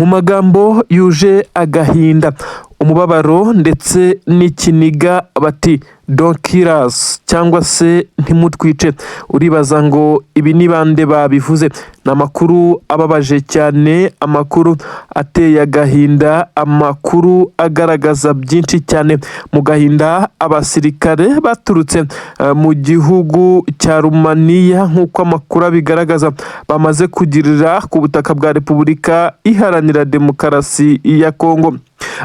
mu magambo yuje agahinda, umubabaro ndetse n'ikiniga bati don't kill us cyangwa se ntimutwice. Uribaza ngo ibi ni bande babivuze? Ni amakuru ababaje cyane, amakuru ateye agahinda, amakuru agaragaza byinshi cyane. Mu gahinda abasirikare baturutse mu gihugu cya Rumaniya nk'uko amakuru abigaragaza bamaze kugirira ku butaka bwa Repubulika Iharanira Demokarasi ya Kongo.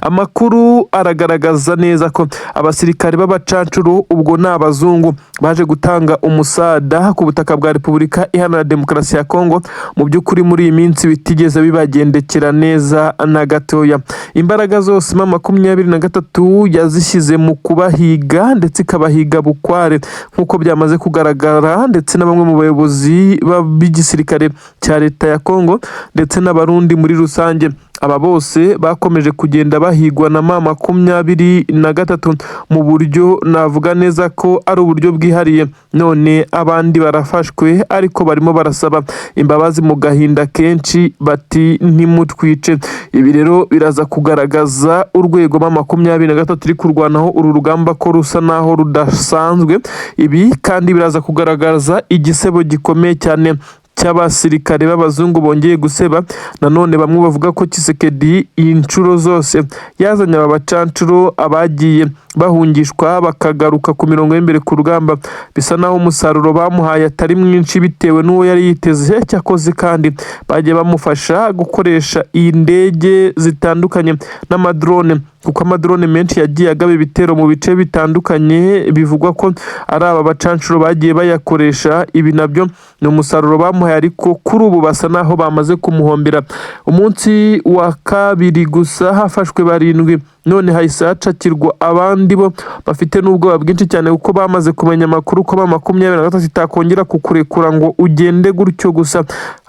Amakuru aragaragaza neza ko abasirikare b'abacancuro, ubwo ni abazungu, baje gutanga umusada ku butaka bwa Repubulika Iharanira Demokarasi ya Kongo. Mu by'ukuri muri iyi minsi bitigeze bibagendekera neza na gatoya. Imbaraga zose M23 yazishyize mu kubahiga ndetse ikabahiga bukware nk'uko byamaze kugaragara, ndetse na bamwe mu bayobozi b'igisirikare cya leta ya Kongo ndetse n'abarundi muri rusange. Aba bose bakomeje kugenda bahigwa na M23 mu buryo navuga neza ko ari uburyo bwihariye. None abandi barafashwe ariko barimo barasaba imbabazi mu gahinda kenshi bati ntimutwice. Ibi rero biraza kugaragaza urwego M23 iri kurwanaho uru rugamba ko rusa naho rudasanzwe. Ibi kandi biraza kugaragaza igisebo gikomeye cyane cy'abasirikare b'abazungu bongeye guseba. Nanone bamwe bavuga ko Tshisekedi inshuro zose yazanye aba bacancuro abagiye bahungishwa bakagaruka ku mirongo y'imbere ku rugamba, bisa naho umusaruro bamuhaye atari mwinshi bitewe n'uwo yari yiteze. Cyakoze kandi bagiye bamufasha gukoresha iyi ndege zitandukanye n'amadrone, kuko amadrone menshi yagiye agaba ibitero mu bice bitandukanye. Bivugwa ko ari aba bacancuro bagiye bayakoresha. Ibi nabyo ni umusaruro bamuhaye, ariko kuri ubu basa naho bamaze kumuhombera. Umunsi wa kabiri gusa hafashwe 7, none hahise hacakirwa abandi bo bafite n'ubwoba bwinshi cyane, kuko bamaze kumenya amakuru ko M23 itakongera kukurekura ngo ugende gutyo gusa.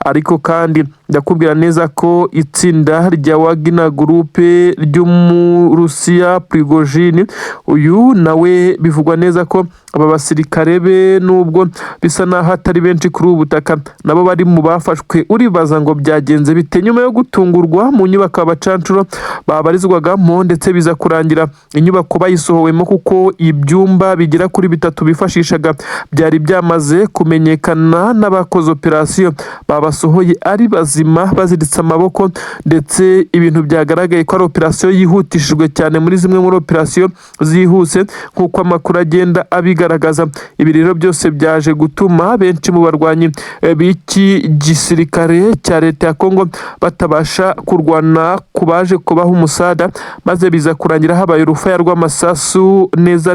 Ariko kandi ndakubwira neza ko itsinda rya Wagner Group ry'Umurusiya Prigozhin, uyu nawe bivugwa neza ko aba basirikare be nubwo bisa naho atari benshi kuri ubu butaka, nabo bari mu bafashwe. Uribaza ngo byagenze bite? Nyuma yo gutungurwa mu nyubako abacancuro babarizwagamo ndetse biza kurangira inyubako bayisohowemo, kuko ibyumba bigera kuri 3 bifashishaga byari byamaze kumenyekana n'abakoze operasiyo. Babasohoye ari bazima baziritse amaboko, ndetse ibintu byagaragaye ko ari operasiyo yihutishijwe cyane muri zimwe muri operasiyo zihuse nk'uko amakuru agenda abigaragaza. Ibi rero byose byaje gutuma benshi mu barwanyi b'iki gisirikare cya leta ya Kongo batabasha kurwana ku baje kubaha umusada, maze biza kurangira habaye urufaya rw'amasasu neza.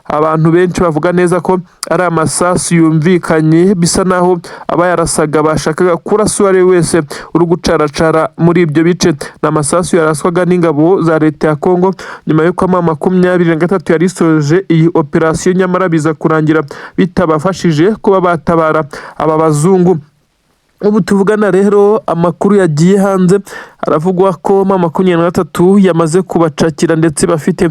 Abantu benshi bavuga neza ko ari amasasu yumvikanye, bisa naho abayarasaga bashakaga kurasa uwo ari wese uri gucaracara muri ibyo bice. Ni amasasu yaraswaga n'ingabo za leta ya Kongo nyuma y'uko M23 yari isoje iyi operasiyo, nyamara biza kurangira bitabafashije kuba batabara aba bazungu. Ubu tuvugana rero amakuru yagiye hanze, aravugwa ko M23 yamaze kubacakira ndetse bafite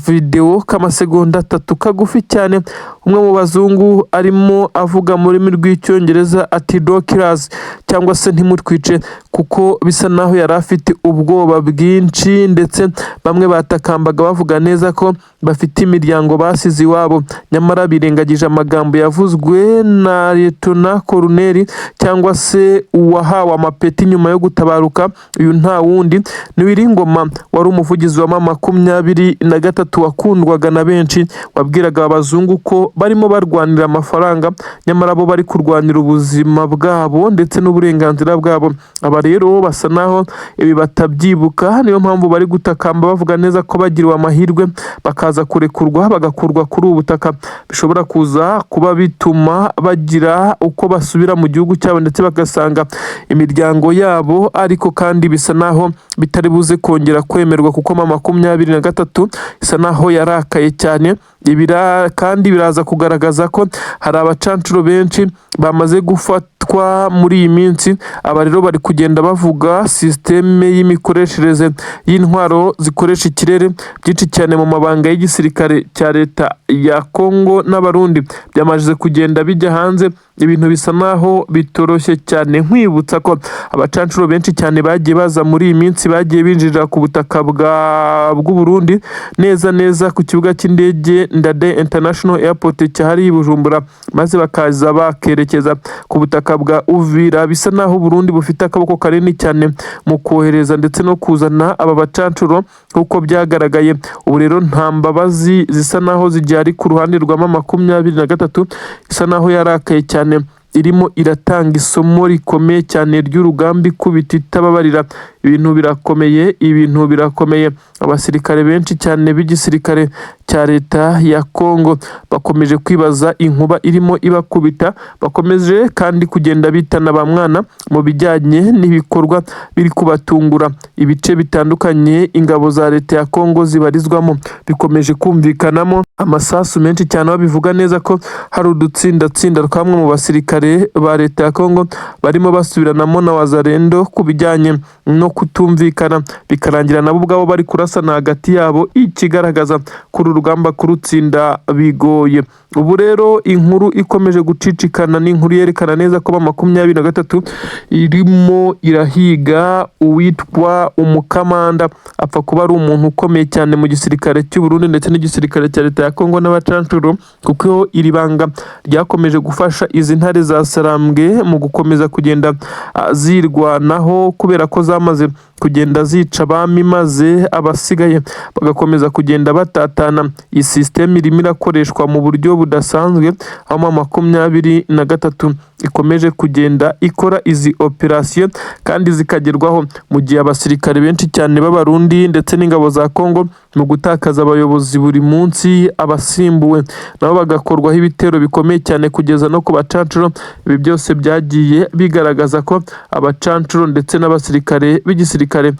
video k'amasegonda 3 kagufi cyane. Umwe mu bazungu arimo avuga mu rurimi rw'icyongereza ati don't kill us cyangwa se ntimutwice, kuko bisa naho yari afite ubwoba bwinshi, ndetse bamwe batakambaga bavuga neza ko bafite imiryango basize iwabo, nyamara birengagije amagambo yavuzwe na Lieutenant Colonel cyangwa se uwahawe amapeti nyuma yo gutabaruka. Uyu nta wundi ni Wiringoma, wari umuvugizi wa M23 wakundwaga na benshi, wabwiraga abazungu ko barimo barwanira amafaranga, nyamara bo bari kurwanira ubuzima bwabo ndetse n'uburenganzira bwabo. Aba rero basa naho ibi batabyibuka, niyo mpamvu bari gutakamba bavuga neza ko bagiriwe amahirwe bakaza kurekurwa bagakurwa kuri ubu butaka, bishobora kuza kuba bituma bagira uko basubira mu gihugu cyabo ndetse bagasanga imiryango yabo. Ariko kandi bisa naho bitari buze kongera kwemerwa, kuko M23 isa naho yarakaye cyane. Ibira kandi biraza kugaragaza ko hari abacancuro benshi bamaze gufatwa muri iyi minsi. Aba rero bari kugenda bavuga systeme y'imikoreshereze y'intwaro zikoresha ikirere byinshi cyane mu mabanga y'igisirikare cya leta ya Kongo n'abarundi byamaze kugenda bijya hanze. ibintu bisa naho bitoroshye cyane. Nkwibutsa ko abacancuro benshi cyane bagiye baza muri iyi minsi bagiye binjirira ku butaka bw'u Burundi neza ku kibuga cy'indege Ndadaye International Airport cyahari i Bujumbura, maze bakaza bakerekeza ku butaka bwa Uvira. Bisa naho Burundi bufite akaboko kanini cyane mu kohereza ndetse no kuzana aba bacancuro uko byagaragaye. Ubu rero nta mbabazi zisa naho zigihari ku ruhande rwa M23, isa naho yarakaye cyane, irimo iratanga isomo rikomeye cyane ry'urugamba ikubita itababarira. Ibintu birakomeye. Abasirikare benshi cyane b'igisirikare cya leta ya Kongo bakomeje kwibaza inkuba irimo ibakubita, bakomeje kandi kugenda bitana ba mwana mu bijyanye n'ibikorwa biri kubatungura. Ibice bitandukanye ingabo za leta ya Kongo zibarizwamo bikomeje kumvikanamo amasasu menshi cyane, babivuga neza ko hari udutsinda twamwe mu basirikare ba leta ya Kongo barimo basubiranamo na wazalendo ku bijyanye no kutumvikana, bikarangira nabo ubwabo bari kurasana hagati yabo, ikigaragaza kuri urugamba kurutsinda bigoye. Ubu rero inkuru ikomeje gucicikana, n'inkuru yerekana neza ko M23 irimo irahiga uwitwa Umukamanda, apfa kuba ari umuntu ukomeye cyane mu gisirikare cy'u Burundi ndetse n'igisirikare cya leta ya Kongo n'abacancuro, kuko iri banga ryakomeje gufasha izi ntare za Sarambwe mu gukomeza kugenda zirwanaho, kubera ko zamaze kugenda zica abami maze abasigaye bagakomeza kugenda batatana. Iyi system irimo irakoreshwa mu buryo budasanzwe, aho M23 ikomeje kugenda ikora izi operation kandi zikagerwaho mu gihe abasirikare benshi cyane b'Abarundi ndetse n'ingabo za Kongo mu gutakaza abayobozi buri munsi, abasimbuwe nabo bagakorwaho ibitero bikomeye cyane kugeza no ku bacancuro. Ibi byose byagiye bigaragaza ko abacancuro ndetse n'abasirikare b'igisirikare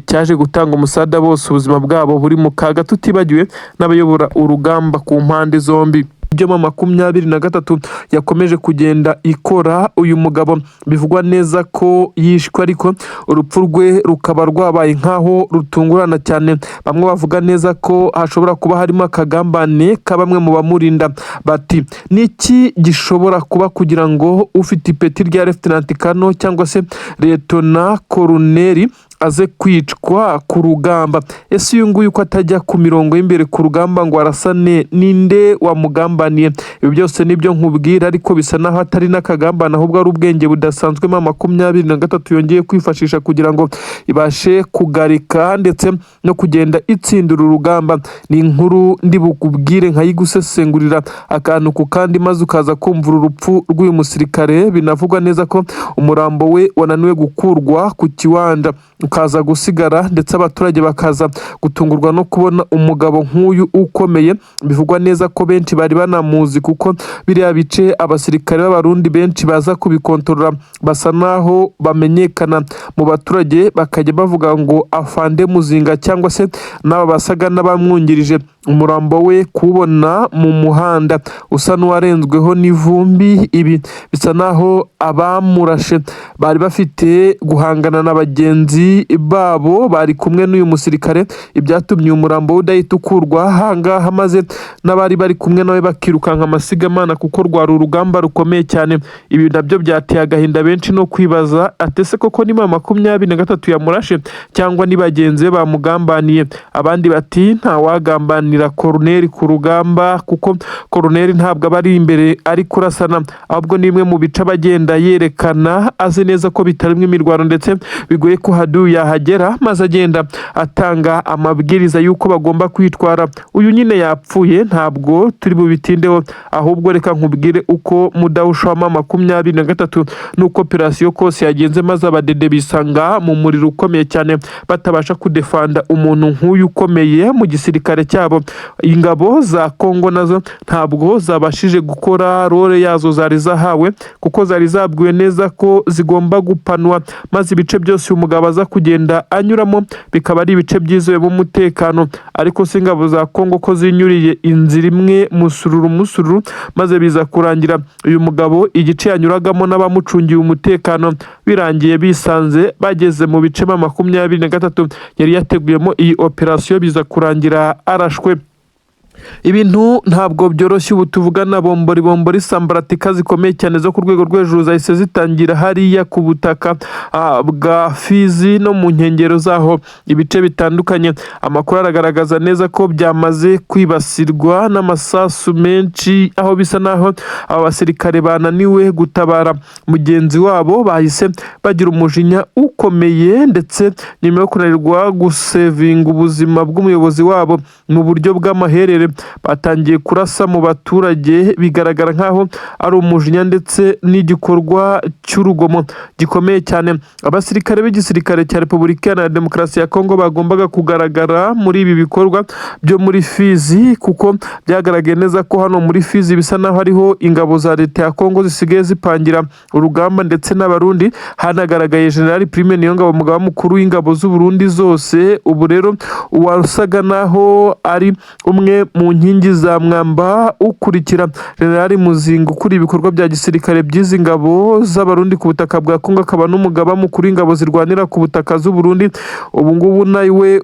cyaje gutanga umusada bose ubuzima bwabo buri mu kaga, tutibagiwe n'abayobora urugamba ku mpande zombi. Ibyo M23 yakomeje kugenda ikora, uyu mugabo bivugwa neza ko yishwe, ariko urupfu rwe rukaba rwabaye nkaho rutungurana cyane. Bamwe bavuga neza ko hashobora kuba harimo akagambane ka bamwe mu bamurinda, bati niki gishobora kuba kugira ngo ufite ipeti rya Lieutenant Colonel cyangwa se Lieutenant Colonel aze kwicwa ku rugamba? Ese uyu nguyu ko atajya ku mirongo y'imbere ku rugamba ngo arasane, ninde wamugambaniye? Ibi byose nibyo nkubwira, ariko bisa naho atari n'akagambana, ahubwo ari ubwenge budasanzwe M23 yongeye kwifashisha kugira ngo ibashe kugarika ndetse no kugenda itsindura urugamba. Ni inkuru ndi bukubwire nkayigusesengurira akantu ku kandi, maze ukaza kumvura urupfu rw'uyu musirikare. Binavugwa neza ko umurambo we wananiwe gukurwa ku kiwanda, ukaza gusigara ndetse abaturage bakaza gutungurwa no kubona umugabo nk'uyu ukomeye. Bivugwa neza ko benshi bari banamuzi, kuko biriya bice abasirikare b'Abarundi benshi baza kubikontorora basa naho bamenyekana mu baturage, bakajya bavuga ngo afande Muzinga cyangwa se n'aba basaga n'abamwungirije. Umurambo we kubona mu muhanda usa n'uwarenzweho n'ivumbi, ibi bisa naho abamurashe bari bafite guhangana na bagenzi babo bari kumwe n'uyu musirikare, ibyatumye umurambo udahita ukurwa ahangaha, maze n'abari bari kumwe nawe bakirukanka amasigamana, kuko rwari urugamba rukomeye cyane. Ibi nabyo byateye agahinda benshi no kwibaza, atese koko ni M23 yamurashe cyangwa ni bagenzi be bamugambaniye? Abandi bati nta wagambanira Colonel ku rugamba, kuko Colonel ntabwo aba ari imbere ari kurasana, ahubwo ni imwe mu bice bagenda yerekana, azi neza ko bitarimwe imirwano ndetse bigoye ko hadu yahagera, maze agenda atanga amabwiriza y'uko bagomba kwitwara. Uyu nyine yapfuye, ntabwo turi bubitindeho, ahubwo reka nkubwire uko mudahusha wa M23 n'uko operasiyo kose yagenze, maze abadede bisanga mu muriro ukomeye cyane, batabasha kudefanda umuntu nk'uyu ukomeye mu gisirikare cyabo. Ingabo za Kongo nazo ntabwo zabashije gukora role yazo zari zahawe, kuko zari zabwiwe neza ko zigomba gupanwa, maze ibice byose uyu mugabo aza kugenda anyuramo bikaba ari ibice byizewemo umutekano. Ariko se ingabo za Kongo ko zinyuriye inzira imwe musururu, maze biza kurangira uyu mugabo igice yanyuragamo n'abamucungiye umutekano birangiye bisanze bageze mu bice M23 yari yateguyemo iyi operasiyo, biza kurangira arashwe. ibintu ntabwo byoroshye. Ubu tuvugana bombori sambaratika zikomeye cyane zo ku rwego rwo hejuru zahise zitangira hariya ku butaka bwa Fizi no mu nkengero zaho ibice bitandukanye. Amakuru aragaragaza neza ko byamaze kwibasirwa n'amasasu menshi, aho bisa naho aba basirikare bananiwe gutabara mugenzi wabo, bahise bagira umujinya ukomeye, ndetse nyuma yo kunanirwa gusevinga ubuzima bw'umuyobozi wabo mu buryo bw'amaherere batangiye kurasa mu baturage. Bigaragara nkaho ari umujinya ndetse n'igikorwa cy'urugomo gikomeye cyane. Abasirikare b'igisirikare cya Repubulika Iharanira Demokarasi ya Kongo bagombaga kugaragara muri ibi bikorwa byo muri Fizi, kuko byagaragaye neza ko hano muri Fizi bisa naho hariho ingabo za leta ya Kongo zisigaye zipangira urugamba ndetse n'abarundi. Hanagaragaye General Prime Niyongabo, umugaba mukuru w'ingabo z'u Burundi zose. Ubu rero uwasaga naho ari umwe mu nkingi za mwamba ukurikira General Muzinga ukuri ibikorwa bya gisirikare by'izi ngabo z'abarundi ku butaka bwa Kongo, akaba n'umugaba mukuru w'ingabo zirwanira ku butaka z'u Burundi. Ubu ngubu nawe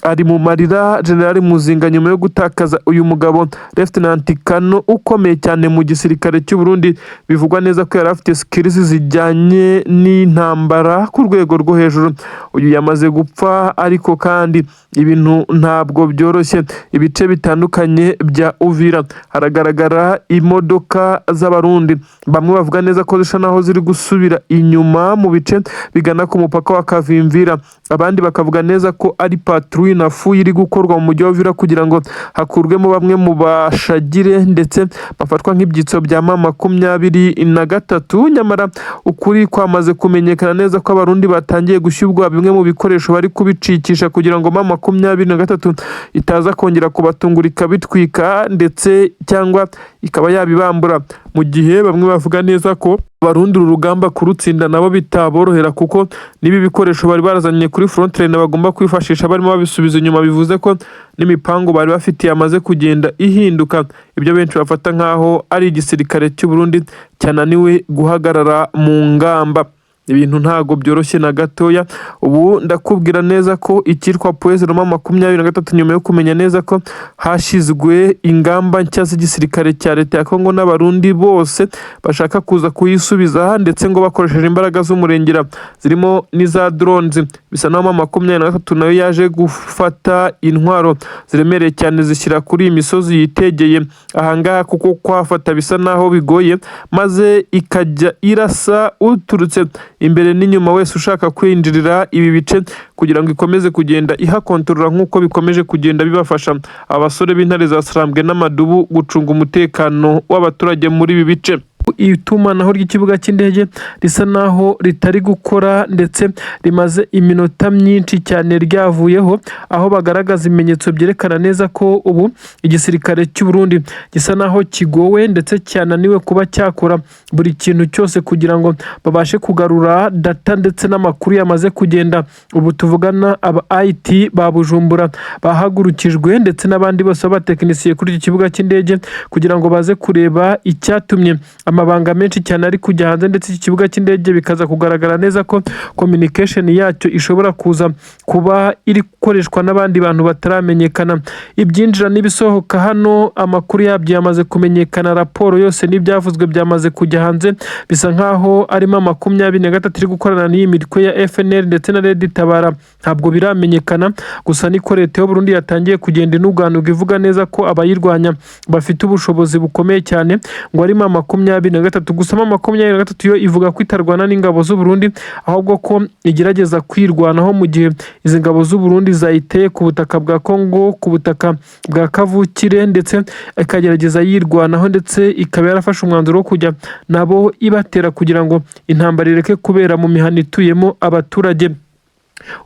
ari mu marira General Muzinga nyuma yo gutakaza uyu mugabo Lieutenant Kano ukomeye cyane mu gisirikare cy'u Burundi. Bivugwa neza ko yari afite skills zijyanye n'intambara ku rwego rwo hejuru. Uyu yamaze gupfa, ariko kandi ibintu ntabwo byoroshye. Ibice bitandukanye bya Uvira haragaragara imodoka z'abarundi, bamwe bavuga neza ko zisha naho ziri gusubira inyuma mu bice bigana ku mupaka wa Kavimvira. Abandi bakavuga neza ko ari patrouille nafu iri gukorwa mu mujyi wa Uvira kugira ngo hakurwemo bamwe mu bashagire ndetse bafatwa nk'ibyitso bya M23. Nyamara ukuri kwamaze kumenyekana neza ko abarundi batangiye gushyubwa bimwe mu bikoresho bari kubicikisha kugira ngo M23 itaza kongera kubatungura ikabitwika ndetse cyangwa ikaba yabibambura, mu gihe bamwe bavuga neza ko abarundi uru rugamba kurutsinda nabo bitaborohera, kuko nibi bikoresho bari barazanye kuri front line bagomba kwifashisha barimo babisubiza inyuma. Bivuze ko n'imipango bari bafitiye amaze kugenda ihinduka. Ibyo benshi bafata nkaho ari igisirikare cy'u Burundi cyananiwe guhagarara mu ngamba. Ibintu ntago byoroshye na gatoya. Ubu ndakubwira neza ko ikitwa Poeze Roma 23 nyuma yo kumenya neza ko hashizwe ingamba nshya z'igisirikare cya leta ya Kongo n'abarundi bose bashaka kuza kuyisubiza, ndetse ngo bakoresheje imbaraga z'umurengera zirimo n'iza drones. Bisa naho 23 nayo yaje gufata intwaro ziremereye cyane zishyira kuri imisozi yitegeye ahangaha, kuko kwafata bisa naho bigoye, maze ikajya irasa uturutse imbere n'inyuma wese ushaka kwinjirira ibi bice kugira ngo ikomeze kugenda ihakontorora nk'uko bikomeje kugenda bibafasha abasore b'intare za Sarambwe n'Amadubu gucunga umutekano w'abaturage muri ibi bice. Itumanaho ry'ikibuga cy'indege risa naho ritari gukora ndetse rimaze iminota myinshi cyane ryavuyeho, aho bagaragaza ibimenyetso byerekana neza ko ubu igisirikare cy'u Burundi gisa naho kigowe ndetse cyananiwe kuba cyakora buri kintu cyose kugira ngo babashe kugarura data ndetse n'amakuru yamaze kugenda. Ubu tuvugana aba IT ba Bujumbura bahagurukijwe ndetse n'abandi bose b'abatekinisiye kuri iki kibuga cy'indege kugira ngo baze kureba icyatumye amabanga menshi cyane ari kujya hanze, ndetse iki kibuga cy'indege bikaza kugaragara neza ko communication yacyo ishobora kuza kuba iri gukoreshwa n'abandi bantu bataramenyekana. Ibyinjira n'ibisohoka hano amakuru yabyo yamaze kumenyekana, raporo yose n'ibyavuzwe byamaze kujya hanze. Bisa nkaho arimo 23 iri gukorana n'iyi mitwe ya FNL ndetse na Red Tabara, ntabwo biramenyekana. Gusa niko leta y'u Burundi yatangiye kugenda inuganuga ivuga neza ko abayirwanya bafite ubushobozi bukomeye cyane, ngo arimo 23. Gusa 23 yo ivuga ko itarwana n'ingabo z'u Burundi, ahubwo ko igerageza kwirwanaho mu gihe izi ngabo z'u Burundi zayiteye ku butaka bwa Kongo, ku butaka bwa Kavukire, ndetse ikagerageza yirwanaho, ndetse ikaba yarafashe umwanzuro wo kujya nabo ibatera kugira ngo intambara ireke kubera mu mihana ituyemo abaturage.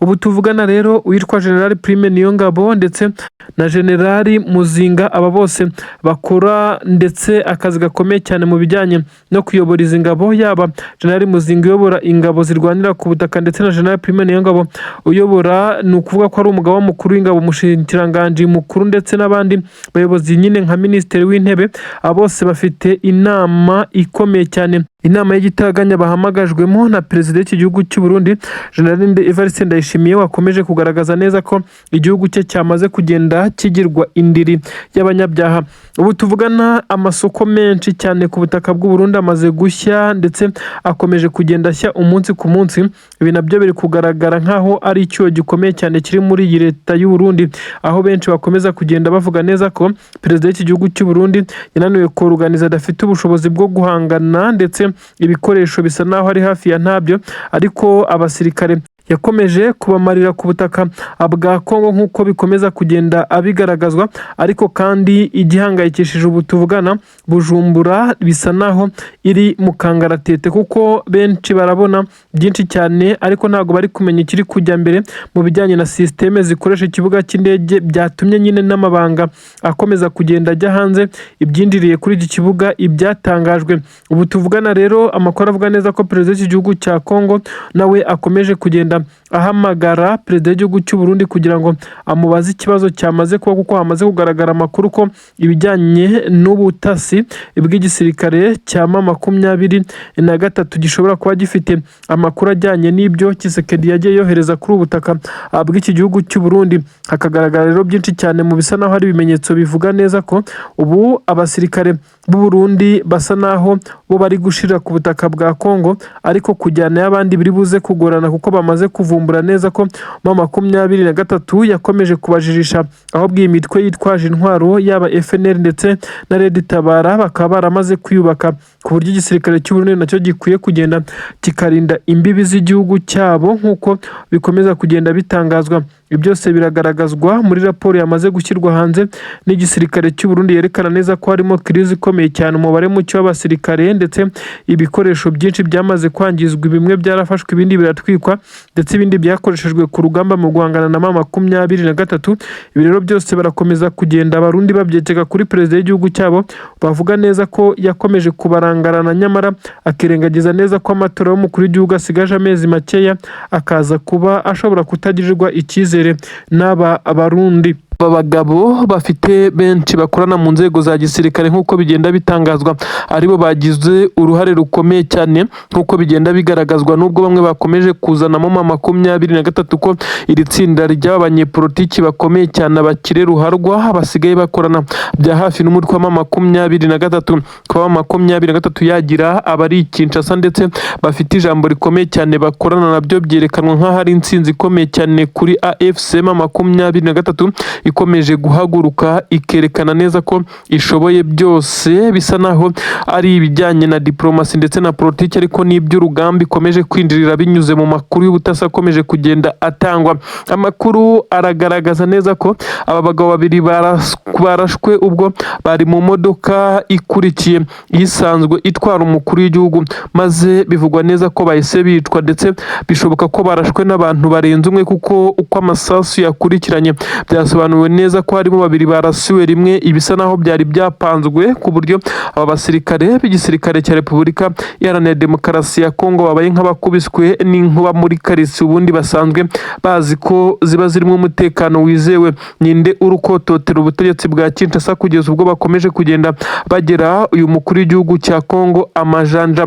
Ubu tuvugana rero uwitwa General Prime Niyongabo ndetse na General Muzinga, aba bose bakora ndetse akazi gakomeye cyane mu bijyanye no kuyobora izi ngabo, yaba General Muzinga uyobora ingabo zirwanira ku butaka ndetse na General Prime Niyongabo uyobora, ni ukuvuga ko ari umugaba mukuru w'ingabo, umushikiranganji mukuru ndetse n'abandi bayobozi nyine nka Minisitiri w'Intebe. Aba bose bafite inama ikomeye cyane inama y'igitaraganya bahamagajwemo na perezida w'iki gihugu cy'u Burundi General Evariste Ndayishimiye wakomeje kugaragaza neza ko igihugu cye cyamaze kugenda kigirwa indiri y'abanyabyaha. Ubu tuvugana amasoko menshi cyane ku butaka bw'u Burundi amaze gushya ndetse akomeje kugenda ashya umunsi ku munsi. Ibi nabyo biri kugaragara nkaho ari icyuho gikomeye cyane kiri muri iyi leta y'u Burundi, aho benshi bakomeza kugenda bavuga neza ko perezida w'iki gihugu cy'u Burundi yananiwe kuruganiza, adafite ubushobozi bwo guhangana ndetse ibikoresho bisa naho ari hafi ya ntabyo, ariko abasirikare yakomeje kubamarira ku butaka bwa Kongo nk'uko bikomeza kugenda abigaragazwa. Ariko kandi igihangayikishije ubu tuvugana Bujumbura bisa naho iri mu kangaratete, kuko benshi barabona byinshi cyane ariko ntabwo bari kumenya ikiri kujya mbere mu bijyanye na systeme zikoresha ikibuga cy'indege, byatumye nyine n'amabanga akomeza kugenda ajya hanze ibyinjiriye kuri iki kibuga ibyatangajwe. Ubu tuvugana rero amakuru avuga neza ko perezida w'iki gihugu cya Kongo nawe akomeje kugenda ahamagara perezida w'igihugu cy'u Burundi kugira ngo amubaze ikibazo cyamaze kuba, kuko hamaze kugaragara amakuru ko ibijyanye n'ubutasi bw'igisirikare cya M23 gishobora kuba gifite amakuru ajyanye n'ibyo Tshisekedi yagiye yohereza kuri ubutaka bw'iki gihugu cy'u Burundi. Hakagaragara rero byinshi cyane mu bisa naho hari ibimenyetso bivuga neza ko ubu abasirikare b'u Burundi basa naho bo bari gushira ku butaka bwa Kongo, ariko kujyana y'abandi biri buze kugorana kuko bamaze kuvumbura neza ko M23 yakomeje kubajijisha aho bw'iyi mitwe yitwaje intwaro yaba FNL ndetse na Red Tabara bakaba baramaze kwiyubaka ku buryo igisirikare cy'u Burundi nacyo gikwiye kugenda kikarinda imbibi z'igihugu cyabo nk'uko bikomeza kugenda bitangazwa. Ibi byose biragaragazwa muri raporo yamaze gushyirwa hanze n'igisirikare cy'u Burundi yerekana neza ko harimo crise ikomeye cyane, umubare muke w'abasirikare ndetse ibikoresho byinshi byamaze kwangizwa, bimwe byarafashwe ibindi biratwikwa ndetse ibindi byakoreshejwe ku rugamba mu guhangana na M23. Ibi rero byose barakomeza kugenda abarundi babyekeka kuri perezida w'igihugu cyabo, bavuga neza ko yakomeje kubarangarana nyamara akirengagiza neza ko amatora y'umukuru w'igihugu asigaje amezi makeya, akaza kuba ashobora kutagirirwa icyizere n'aba Abarundi. Aba bagabo bafite benshi bakorana mu nzego za gisirikare nk'uko bigenda bitangazwa, aribo bagize uruhare rukomeye cyane nk'uko bigenda bigaragazwa, n'ubwo bamwe bakomeje kuzanamo M23 ko iri tsinda ry'abanyepolitiki bakomeye cyane abakire ruharwa basigaye bakorana bya hafi n'umutwe wa M23. Kuba M23 yagira abari Kinshasa ndetse bafite ijambo rikomeye cyane bakorana nabyo byerekanwa nk'aho ari intsinzi ikomeye cyane kuri AFC M23 ikomeje guhaguruka ikerekana neza ko ishoboye byose, bisa naho ari ibijyanye na diplomasi ndetse na politiki, ariko n'iby'urugamba ikomeje kwinjirira binyuze mu makuru y'ubutasi akomeje kugenda atangwa. Amakuru aragaragaza neza ko aba bagabo babiri barashwe ubwo bari mu modoka ikurikiye isanzwe itwara umukuru w'igihugu, maze bivugwa neza ko bahise bicwa ndetse bishoboka ko barashwe n'abantu barenze umwe, kuko uko amasasu yakurikiranye byasobanuwe neza ko harimo babiri barasiwe rimwe, ibisa naho byari byapanzwe ku buryo aba basirikare b'igisirikare cya Repubulika Iharanira Demokarasi ya Kongo babaye nk'abakubiswe n'inkuba muri karisi, ubundi basanzwe bazi ko ziba zirimo umutekano wizewe. Ninde urukototera ubutegetsi bwa Kinshasa kugeza ubwo bakomeje kugenda bagera uyu mukuru w'igihugu cya Kongo amajanja?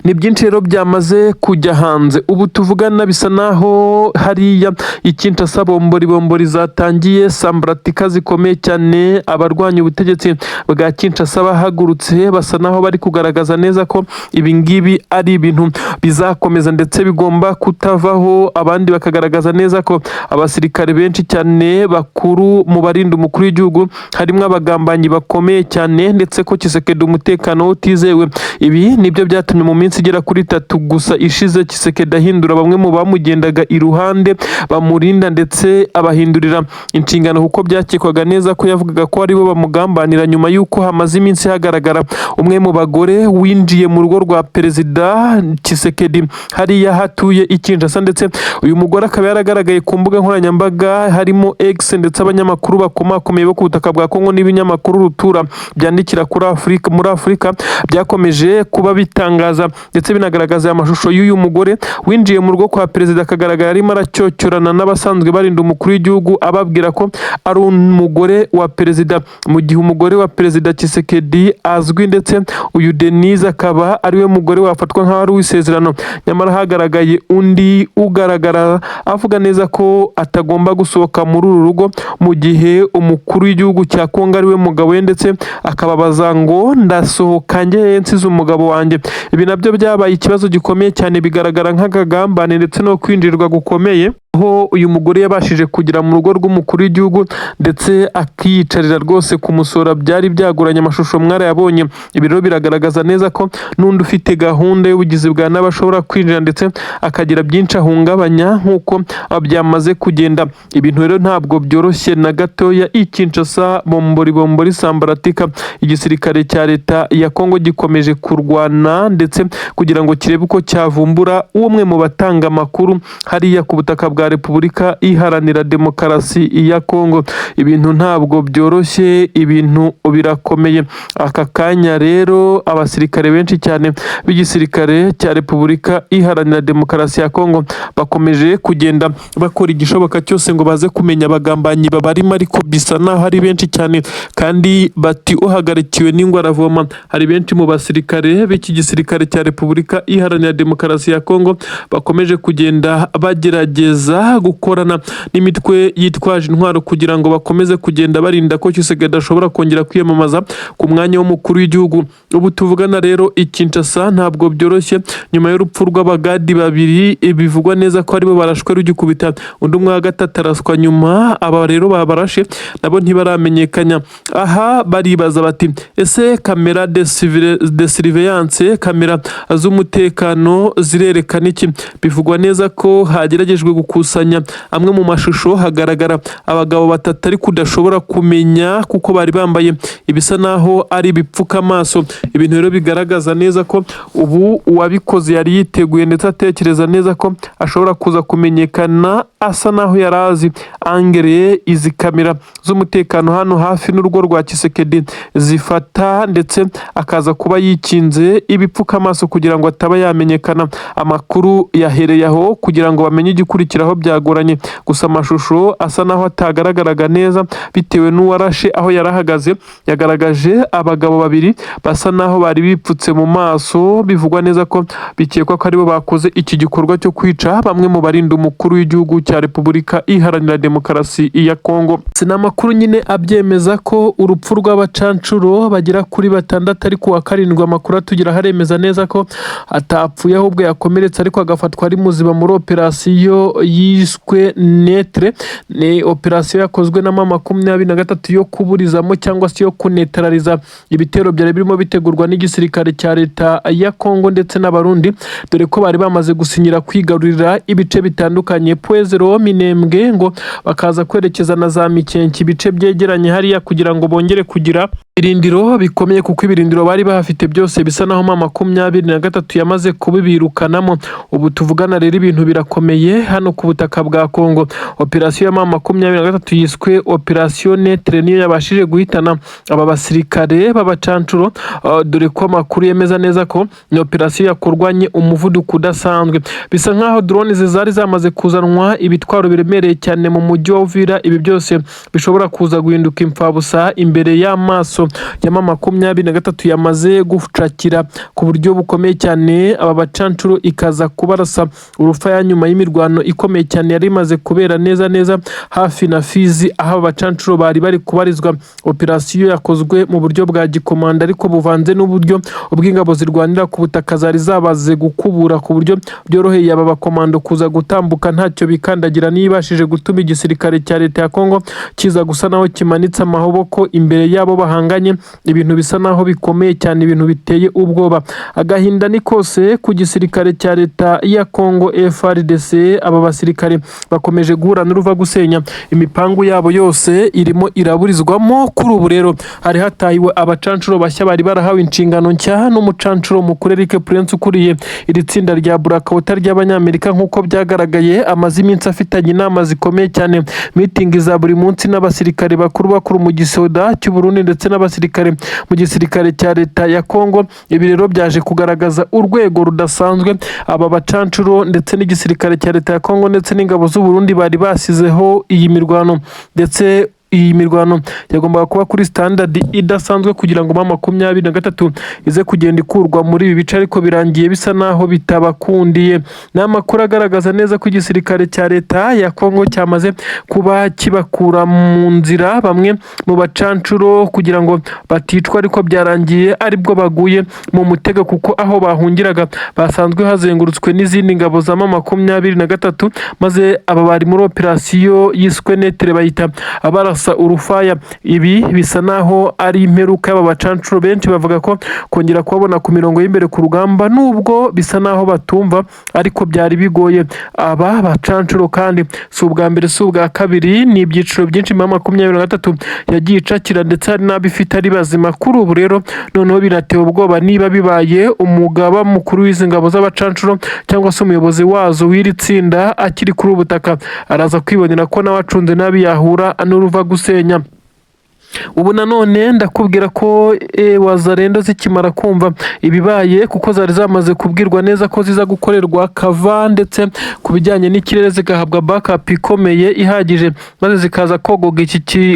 Ni byinshi rero byamaze kujya hanze. Ubu tuvugana bisa naho hariya Kinshasa bombori zatangiye, sambratika zikomeye cyane, abarwanya ubutegetsi bwa Kinshasa bahagurutse basa naho bari kugaragaza neza ko ibi ngibi ari ibintu bizakomeza ndetse bigomba kutavaho. Abandi bakagaragaza neza ko abasirikare benshi cyane bakuru mu barinda umukuru w'igihugu harimo abagambanyi bakomeye cyane, ndetse ko Tshisekedi umutekano utizewe. Ibi nibyo byatumye mu minsi igera kuri 3 gusa ishize Tshisekedi ahindura bamwe mu bamugendaga iruhande bamurinda ndetse abahindurira inshingano, kuko byakekwaga neza ko yavugaga ko aribo bamugambanira, nyuma y'uko hamaze iminsi hagaragara umwe mu bagore winjiye mu rugo rwa perezida Tshisekedi hariya hatuye i Kinshasa, ndetse uyu mugore akaba yaragaragaye ku mbuga nkoranyambaga harimo X ndetse abanyamakuru bakomakomeye bo ku butaka bwa Kongo n'ibinyamakuru rutura byandikira muri Afurika byakomeje kuba bitangaza bigaragaza ndetse binagaragaza amashusho y'uyu mugore winjiye mu rugo kwa perezida akagaragara arimo aracyocyorana n'abasanzwe barinda umukuru w'igihugu ababwira ko ari umugore wa perezida, mu gihe umugore wa perezida Tshisekedi azwi ndetse uyu Denise akaba ariwe mugore wafatwa nk'aho ari uw'isezerano. Nyamara hagaragaye undi ugaragara avuga neza ko atagomba gusohoka muri uru rugo, mu gihe umukuru w'igihugu cya Kongo ariwe mugabo we ndetse akababaza ngo ndasohoka njye nsize umugabo wanjye. Ibi nabyo byabaye ikibazo gikomeye cyane, bigaragara nk'akagambane ndetse no kwinjirwa gukomeye, aho uyu mugore yabashije kugera mu rugo rw'umukuru w'igihugu ndetse akiyicarira rwose kumusora. Byari byaguranye, amashusho mwarayabonye. Ibi rero biragaragaza neza ko n'undi ufite gahunda y'ubugizi bwa nabi ashobora kwinjira ndetse akagira byinshi ahungabanya nk'uko byamaze kugenda. Ibintu rero ntabwo byoroshye na gatoya. I Kinshasa bombori sambaratika, igisirikare cya leta ya Kongo gikomeje kurwana ndetse kugira ngo kirebe uko cyavumbura umwe mu batanga amakuru hariya ku butaka bwa Repubulika Iharanira Demokarasi ya Kongo. Ibintu ntabwo byoroshye, ibintu birakomeye. Aka kanya rero abasirikare benshi cyane b'igisirikare cya Repubulika Iharanira Demokarasi ya Kongo bakomeje kugenda bakora igishoboka cyose ngo baze kumenya abagambanyi babarimo, ariko bisa naho ari benshi cyane kandi bati uhagarikiwe n'ingwara avoma. Hari benshi mu basirikare b'iki gisirikare cya Repubulika Iharanira Demokarasi ya Kongo bakomeje kugenda bagerageza gukorana n'imitwe yitwaje intwaro kugira ngo bakomeze kugenda barinda ko Tshisekedi ashobora kongera kwiyamamaza ku mwanya w'umukuru w'igihugu. Ubu tuvugana rero i Kinshasa ntabwo byoroshye, nyuma y'urupfu rw'abagadi babiri bivugwa neza ko aribo barashwe rugikubita, undi umwe wa gatatu araswa nyuma. Aba rero babarashe nabo ntibaramenyekanya. Aha baribaza bati ese kamera de surveillance, kamera z'umutekano zirerekana iki? Bivugwa neza ko hageragejwe gukusanya amwe mu mashusho, hagaragara abagabo batatu ariko udashobora kumenya kuko bari bambaye ibisa naho ari ibipfuka amaso. Ibintu rero bigaragaza neza ko ubu uwabikoze yari yiteguye ndetse atekereza neza ko ashobora kuza kumenyekana, asa naho yarazi angere izi kamera z'umutekano hano hafi n'urugo rwa Tshisekedi zifata ndetse akaza kuba yikinze ibipfuka amaso kugira ngo ataba yamenyekana. Amakuru yahereye aho kugira ngo bamenye igikurikiraho byagoranye, gusa amashusho asa naho atagaragaraga neza bitewe n'uwarashe aho yarahagaze. Yagaragaje abagabo babiri basa naho bari bipfutse mu maso, bivugwa neza ko bikekwa ko aribo bakoze iki gikorwa cyo kwica bamwe mu barinda umukuru w'igihugu cya Repubulika Iharanira Demokarasi ya Kongo. Sinamakuru nyine abyemeza ko urupfu rw'abacancuro bagera kuri 6 ariko wa karindwi amakuru atugira haremeza neza ko atapfuye ahubwo yakomeretse ariko agafatwa ari muzima muri operasiyo yiswe Netre. Ni operasiyo yakozwe na mama 23 yo kuburizamo cyangwa se yo kunetraliza ibitero byari birimo bitegurwa n'igisirikare cya leta ya Kongo ndetse n'abarundi, dore ko bari bamaze gusinyira kwigarurira ibice bitandukanye Pwezero, Minembwe ngo bakaza kwerekeza na za Mikenke, ibice byegeranye hariya kugira ngo bongere kugira ibirindiro bikomeye, kuko ibirindiro bari bahafite byose bisa naho mama 23 yamaze kubibirukanamo. Ubu tuvugana rero ibintu birakomeye hano ku butaka bwa Kongo. Operasiyo ya mama 23 yiswe operasiyo Netre niyo yabashije guhitana aba basirikare b'abacancuro, dore ko amakuru yemeza neza ko ni operasiyo yakorwanye umuvuduko udasanzwe. Bisa nkaho drone zari zamaze kuzanwa ibitwaro biremereye cyane mu mujyi wa Uvira. Ibi byose bishobora kuza guhinduka impfabusa imbere y'amaso ya mama 23 yamaze gucakira ku buryo bukomeye cyane aba bacancuro, ikaza kubarasa urufa ya nyuma y'imirwano ikomeye cyane yari imaze kubera neza hafi na Fizi, aho abacancuro bari kubarizwa. Operasiyo yakozwe mu buryo bwa gikomanda ariko buvanze n'uburyo ubw'ingabo zirwanira ku butaka zari zabaze gukubura ku buryo byoroheye aba bakomando kuza gutambuka ntacyo bikandagira, nibashije gutuma igisirikare cya leta ya Kongo kiza gusa naho kimanitse amaboko imbere yabo bahanganye. Ibintu bisa naho bikomeye cyane, ibintu biteye ubwoba. Agahinda ni kose ku gisirikare cya leta ya Kongo FARDC. Aba basirikare bakomeje guhura n'uruva gusenya, imipangu yabo yose irimo iraburizwamo. Kuri ubu rero hari hatahiwe abacancuro bashya bari barahawe inshingano nshya n'umucancuro mukuru Eric Prince ukuriye iri tsinda rya Burakawuta ry'Abanyamerika. nk'uko byagaragaye amaze iminsi afitanye inama zikomeye cyane, meeting za buri munsi n'abasirikare bakuru mu gisoda cy'u Burundi ndetse ry'abasirikare mu gisirikare cya leta ya Kongo. Ibi rero byaje kugaragaza urwego rudasanzwe aba bacancuro ndetse n'igisirikare cya leta ya Kongo ndetse n'ingabo z'u Burundi bari basizeho iyi mirwano, ndetse iyi mirwano yagombaga kuba kuri standard idasanzwe kugira ngo 23 ize kugenda ikurwa muri ibi bice, ariko birangiye bisa naho bitabakundiye. N'amakuru agaragaza neza ko igisirikare cya leta ya Kongo cyamaze kuba kibakura mu nzira bamwe mu bacancuro kugira ngo baticwa, ariko byarangiye aribwo baguye mu mutego, kuko aho bahungiraga basanzwe hazengurutswe n'izindi ngabo za 23, maze aba bari muri operasiyo yiswe Netre bayita abarasa urufaya. Ibi bisa naho ari imperuka y'aba bacancuro. Benshi bavuga ko kongera kubabona ku mirongo y'imbere ku rugamba nubwo bisa naho batumva, ariko byari bigoye. Aba bacancuro kandi si ubwa mbere si ubwa kabiri, ni ibyiciro byinshi 23 yagiye icakira, ndetse hari n'abifite ari bazima. Kuri ubu rero noneho binatewe ubwoba niba bibaye umugaba mukuru w'izi ngabo z'abacancuro cyangwa se umuyobozi wazo w'iri tsinda akiri kuri ubutaka, araza kwibonera ko nawe acunze nabi yahura n'uruva gusenya. Ubu nanone ndakubwira ko Wazalendo zikimara kumva ibibaye, kuko zari zamaze kubwirwa neza ko ziza gukorerwa kava, ndetse ku bijyanye n'ikirere zigahabwa backup ikomeye ihagije, maze zikaza kogoga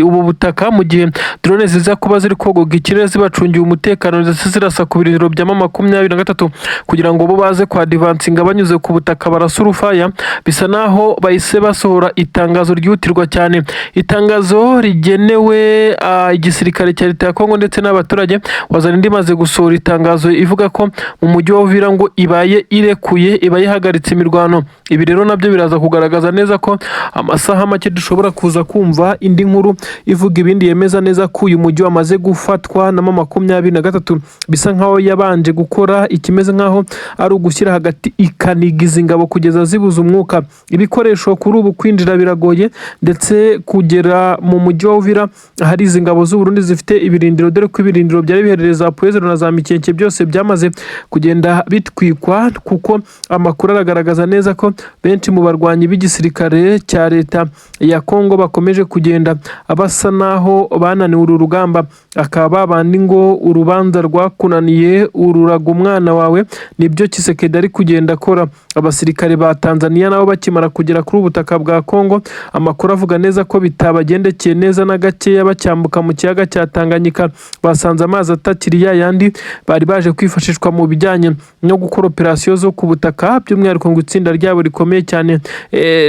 ubu butaka mu gihe drone ziza kuba ziri kogoga ikirere zibacungiye umutekano, ndetse zirasa ku birindiro bya 23 kugira ngo bo baze kwa advancinga banyuze ku butaka barasa urufaya. Bisa naho bahise basohora itangazo ryihutirwa cyane, itangazo rigenewe igisirikare cya leta ya Kongo ndetse n'abaturage. Wazalendo imaze gusohora itangazo ivuga ko mu mujyi wa Uvira ngo ibaye irekuye, ibaye ihagaritse imirwano. Ibi rero nabyo biraza kugaragaza neza ko amasaha make dushobora kuza kumva indi nkuru ivuga ibindi, yemeza neza ko uyu mujyi wamaze gufatwa na 23. Bisa nkaho yabanje gukora ikimeze nkaho ari ugushyira hagati ikanigiza ingabo kugeza zibuza umwuka. Ibikoresho kuri ubu kwinjira biragoye, ndetse kugera mu mujyi wa Uvira hari izi ngabo z'u Burundi zifite ibirindiro, dore ko ibirindiro byari biherereza Poezero na za Mikenke byose byamaze kugenda bitwikwa, kuko amakuru aragaragaza neza ko benshi mu barwanyi b'igisirikare cya leta ya Kongo bakomeje kugenda abasa naho bananiwe uru rugamba. Akaba bandi ngo urubanza rwakunaniye ururaga umwana wawe, nibyo Tshisekedi ari kugenda akora. Abasirikare ba Tanzania nabo bakimara kugera kuri ubutaka bwa Kongo, amakuru avuga neza ko bitabagendekeye neza na gakeya. Bacyambuka mu kiyaga cya Tanganyika basanze amazi atakiri ya yandi bari baje kwifashishwa mu bijyanye no gukora operasiyo zo ku butaka, by'umwihariko ngo itsinda ryabo rikomeye cyane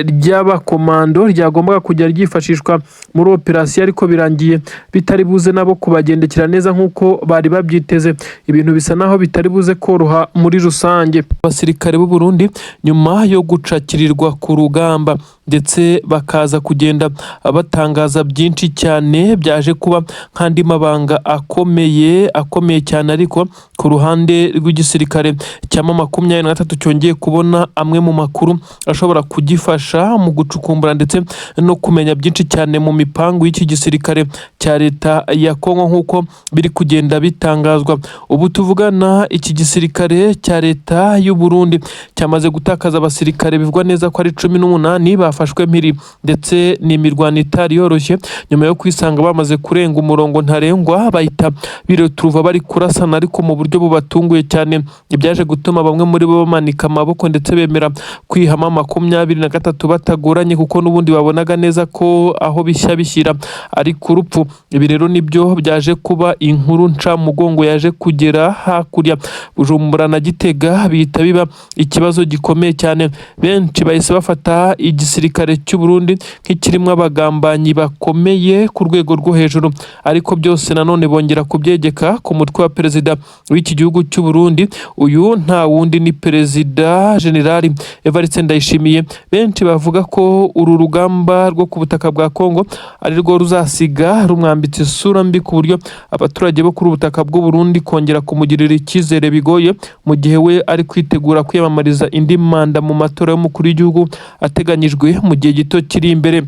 ry'abakomando ryagombaga kujya ryifashishwa muri operasiyo, ariko birangiye bitari buze nabo kubagendekera neza nk'uko bari babyiteze. Ibintu bisa naho bitari buze koroha muri rusange. Abasirikare b'u Burundi nyuma yo gucakirirwa ku rugamba ndetse bakaza kugenda batangaza byinshi cyane, byaje kuba nk'andi mabanga akomeye cyane, ariko ku ruhande rw'igisirikare cya 23 cyongeye kubona amwe mu makuru ashobora kugifasha mu gucukumbura ndetse no kumenya byinshi cyane mu mipangu y'iki gisirikare cya leta ya Kongo nk'uko biri kugenda bitangazwa. Ubu tuvugana iki gisirikare cya leta y'u Burundi cyamaze gutakaza abasirikare bivugwa neza ko ari 18 bafashwe mpiri, ndetse ni imirwano itari yoroshye nyuma yo kwisanga bamaze kurenga umurongo ntarengwa, bahita bireturuva bari kurasana ariko mu buryo bubatunguye cyane. Ibyaje gutuma bamwe muri bo bamanika amaboko ndetse bemera kwihama 23 batagoranye, kuko n'ubundi babonaga neza ko aho bishya bishyira ari ku rupfu. Ibi rero nibyo byaje kuba inkuru nca mugongo yaje kugera hakurya Bujumbura na Gitega, bihita biba ikibazo gikomeye cyane. Benshi bahise bafata igisirikare cy'u Burundi nk'ikirimo abagambanyi bakomeye ku rwego rwo hejuru, ariko byose nanone bongera kubyegeka ku mutwe wa perezida w'iki gihugu cy'u Burundi. Uyu nta wundi ni perezida Generali Evariste Ndayishimiye. Benshi bavuga ko uru rugamba rwo ku butaka bwa Kongo ari rwo ruzasiga rumwambitse isura mbi, ku buryo abaturage bo kuri ubutaka bw'u Burundi kongera kumugirira icyizere bigoye, mu gihe we ari kwitegura kwiyamamariza indi manda mu matora y'umukuru w'igihugu ateganyijwe mu gihe gito kiri imbere.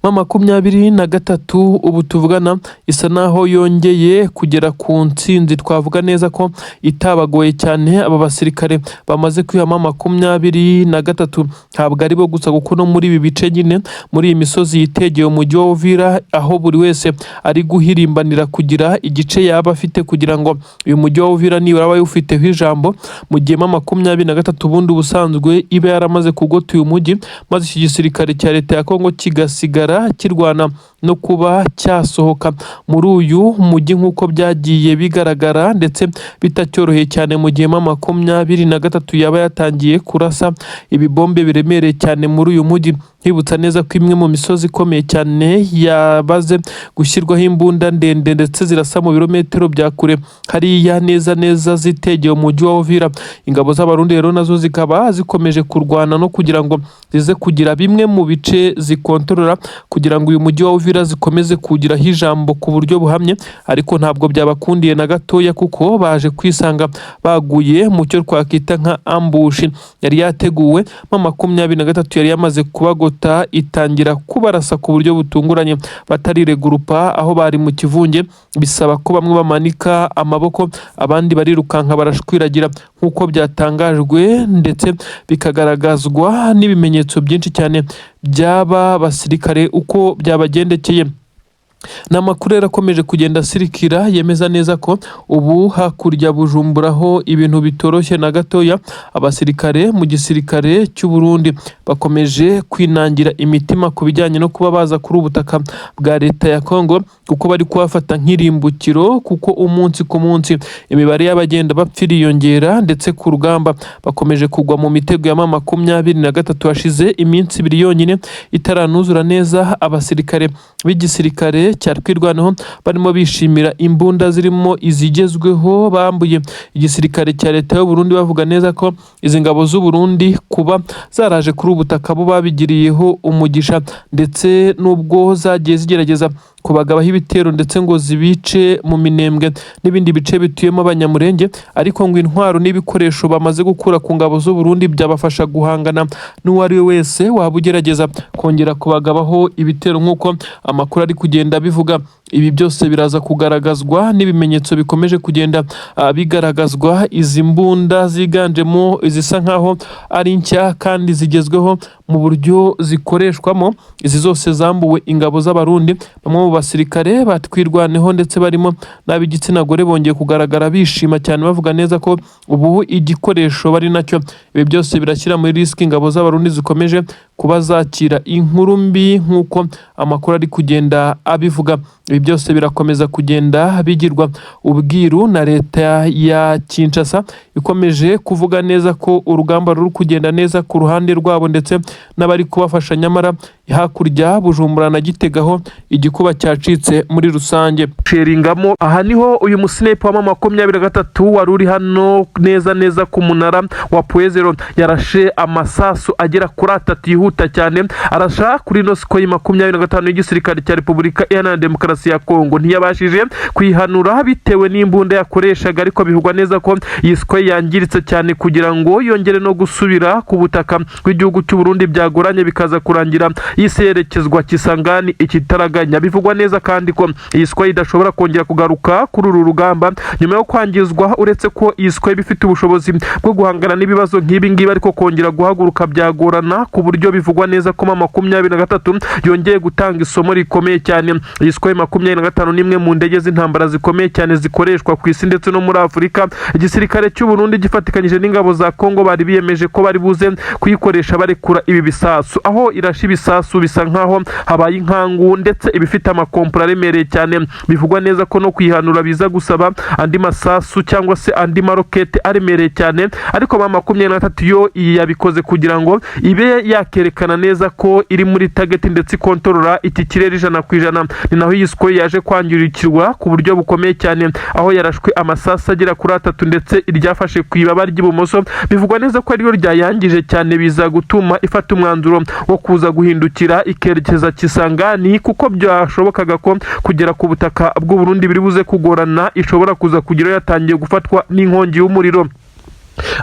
M23 ubu tuvugana isa naho yongeye kugera ku ntsinzi. Twavuga neza ko itabagoye cyane. Aba basirikare bamaze kwiha M23 ntabwo ari bo gusa, kuko no muri ibi bice nyine muri iyi misozi yitegeye umujyi wa Uvira, aho buri wese ari guhirimbanira kugira igice yaba afite kugira ngo uyu mujyi wa Uvira nibura aba ufiteho ijambo, mu gihe M23 ubundi ubusanzwe iba yaramaze kugota uyu mujyi, maze iki gisirikare cya leta ya Kongo kigasigara kirwana no kuba cyasohoka muri uyu mujyi nk'uko byagiye bigaragara, ndetse bitacyoroheye cyane mu gihe M23 yaba yatangiye kurasa ibibombe biremereye cyane muri uyu mujyi. Hibutsa neza ko imwe mu misozi ikomeye cyane yabaze gushyirwaho imbunda ndende ndetse zirasa mu birometero bya kure hariya neza zitegeye umujyi wa Uvira. Ingabo z'abarundi rero nazo zikaba zikomeje kurwana no kugira ngo zize kugira bimwe mu bice zikontorora kugira ngo uyu mujyi wa Uvira zikomeze kugiraho ijambo ku buryo buhamye, ariko ntabwo byabakundiye na gatoya kuko baje kwisanga baguye mu cyo twakita nka ambushi yari yateguwe. M23 yari yamaze kubagota itangira kubarasa ku buryo butunguranye batariregurupa, aho bari mu kivunge bisaba ko bamwe bamanika amaboko abandi barirukanka barashwiragira nk'uko byatangajwe, ndetse bikagaragazwa n'ibimenyetso byinshi cyane by'aba basirikare uko byabagendekeye. Ni amakuru yarakomeje kugenda asirikira yemeza neza ko ubu hakurya Bujumbura ho ibintu bitoroshye na gatoya. Abasirikare mu gisirikare cy'u Burundi bakomeje kwinangira imitima ku bijyanye no kuba baza kuri ubutaka bwa leta ya Kongo, kuko bari kuhafata nk'irimbukiro, kuko umunsi ku munsi imibare y'abagenda bapfira yongera, ndetse ku rugamba bakomeje kugwa mu mitego ya M23. Hashize iminsi 2 yonyine itaranuzura neza, abasirikare b'igisirikare cya Twirwaneho barimo bishimira imbunda zirimo izigezweho bambuye igisirikare cya leta y'u Burundi, bavuga neza ko izi ngabo z'u Burundi kuba zaraje kuri ubutaka bo babigiriyeho umugisha, ndetse nubwo zagiye zigerageza kubagabaho ibitero ndetse ngo zibice mu Minembwe n'ibindi bice bituyemo abanyamurenge, ariko ngo intwaro n'ibikoresho bamaze gukura ku ngabo z'u Burundi byabafasha guhangana n'uwo ari we wese waba ugerageza kongera kubagabaho ibitero nk'uko amakuru ari kugenda bivuga. Ibi byose biraza kugaragazwa n'ibimenyetso bikomeje kugenda bigaragazwa. Izi mbunda ziganjemo izisa nkaho ari nshya kandi zigezweho mu buryo zikoreshwamo, izi zose zambuwe ingabo z'abarundi. Bamwe mu basirikare batwirwaneho ndetse barimo n'ab'igitsina gore bongeye kugaragara bishima cyane, bavuga neza ko ubu igikoresho bari nacyo. Ibi byose birashyira muri risk ingabo z'abarundi zikomeje kuba zakira inkuru mbi nk'uko amakuru ari kugenda abivuga. Ibi byose birakomeza kugenda bigirwa ubwiru na leta ya Kinshasa, ikomeje kuvuga neza ko urugamba ruri kugenda neza ku ruhande rwabo ndetse n'abari kubafasha, nyamara hakurya Bujumbura na Gitegaho igikuba cyacitse muri rusange. Sheringamo aha niho uyu musinepo wa M23 wari uri hano neza ku munara wa Puezero yarashe amasasu agera kuri 3 yihuta cyane, arasha kuri no siko y'25 y'igisirikare cya Repubulika Iharanira Demokarasi ya Kongo. Ntiyabashije kwihanura bitewe n'imbunda yakoreshaga, ariko bivugwa neza ko iyi siko yangiritse cyane kugira ngo yongere no gusubira ku butaka bw'igihugu cy'u Burundi byagoranye, bikaza kurangira yiserekezwa Kisangani ikitaraganya. Bivugwa neza kandi ko iyi siko idashobora kongera kugaruka kuri uru rugamba nyuma yo kwangizwa, uretse ko iyi siko bifite ubushobozi bwo guhangana n'ibibazo nk'ibi ngibi, ariko kongera guhaguruka byagorana, ku buryo bivugwa neza ko M23 yongeye gutanga isomo rikomeye cyane. Iyi siko M25 nimwe mu ndege z'intambara zikomeye cyane zikoreshwa ku isi ndetse no muri Afurika. Igisirikare cy'u Burundi gifatikanyije n'ingabo za Kongo bari biyemeje ko bari buze kuyikoresha barekura ibi bisasu, aho irasha ibisasu bisa nkaho habaye inkangu, ndetse ibifite amakompora aremereye cyane. Bivugwa neza ko no kwihanura biza gusaba andi masasu cyangwa se andi marokete aremereye cyane, ariko M23 yo yabikoze kugira ngo ibe yakerekana neza ko iri muri target ndetse ikontorora iki kirere 100%. Ni naho iyi siko yaje kwangirikirwa ku buryo bukomeye cyane, aho yarashwe amasasu agera kuri 3 ndetse iryafashe ku ibaba ry'ibumoso. Bivugwa neza ko ariyo ryayangije cyane, biza gutuma ifata umwanzuro wo kuza guhindukira ikerekeza Kisangani, kuko byashobokaga ko kugera ku butaka bw'u Burundi biri buze kugorana, ishobora kuza kugira yatangiye gufatwa n'inkongi y'umuriro.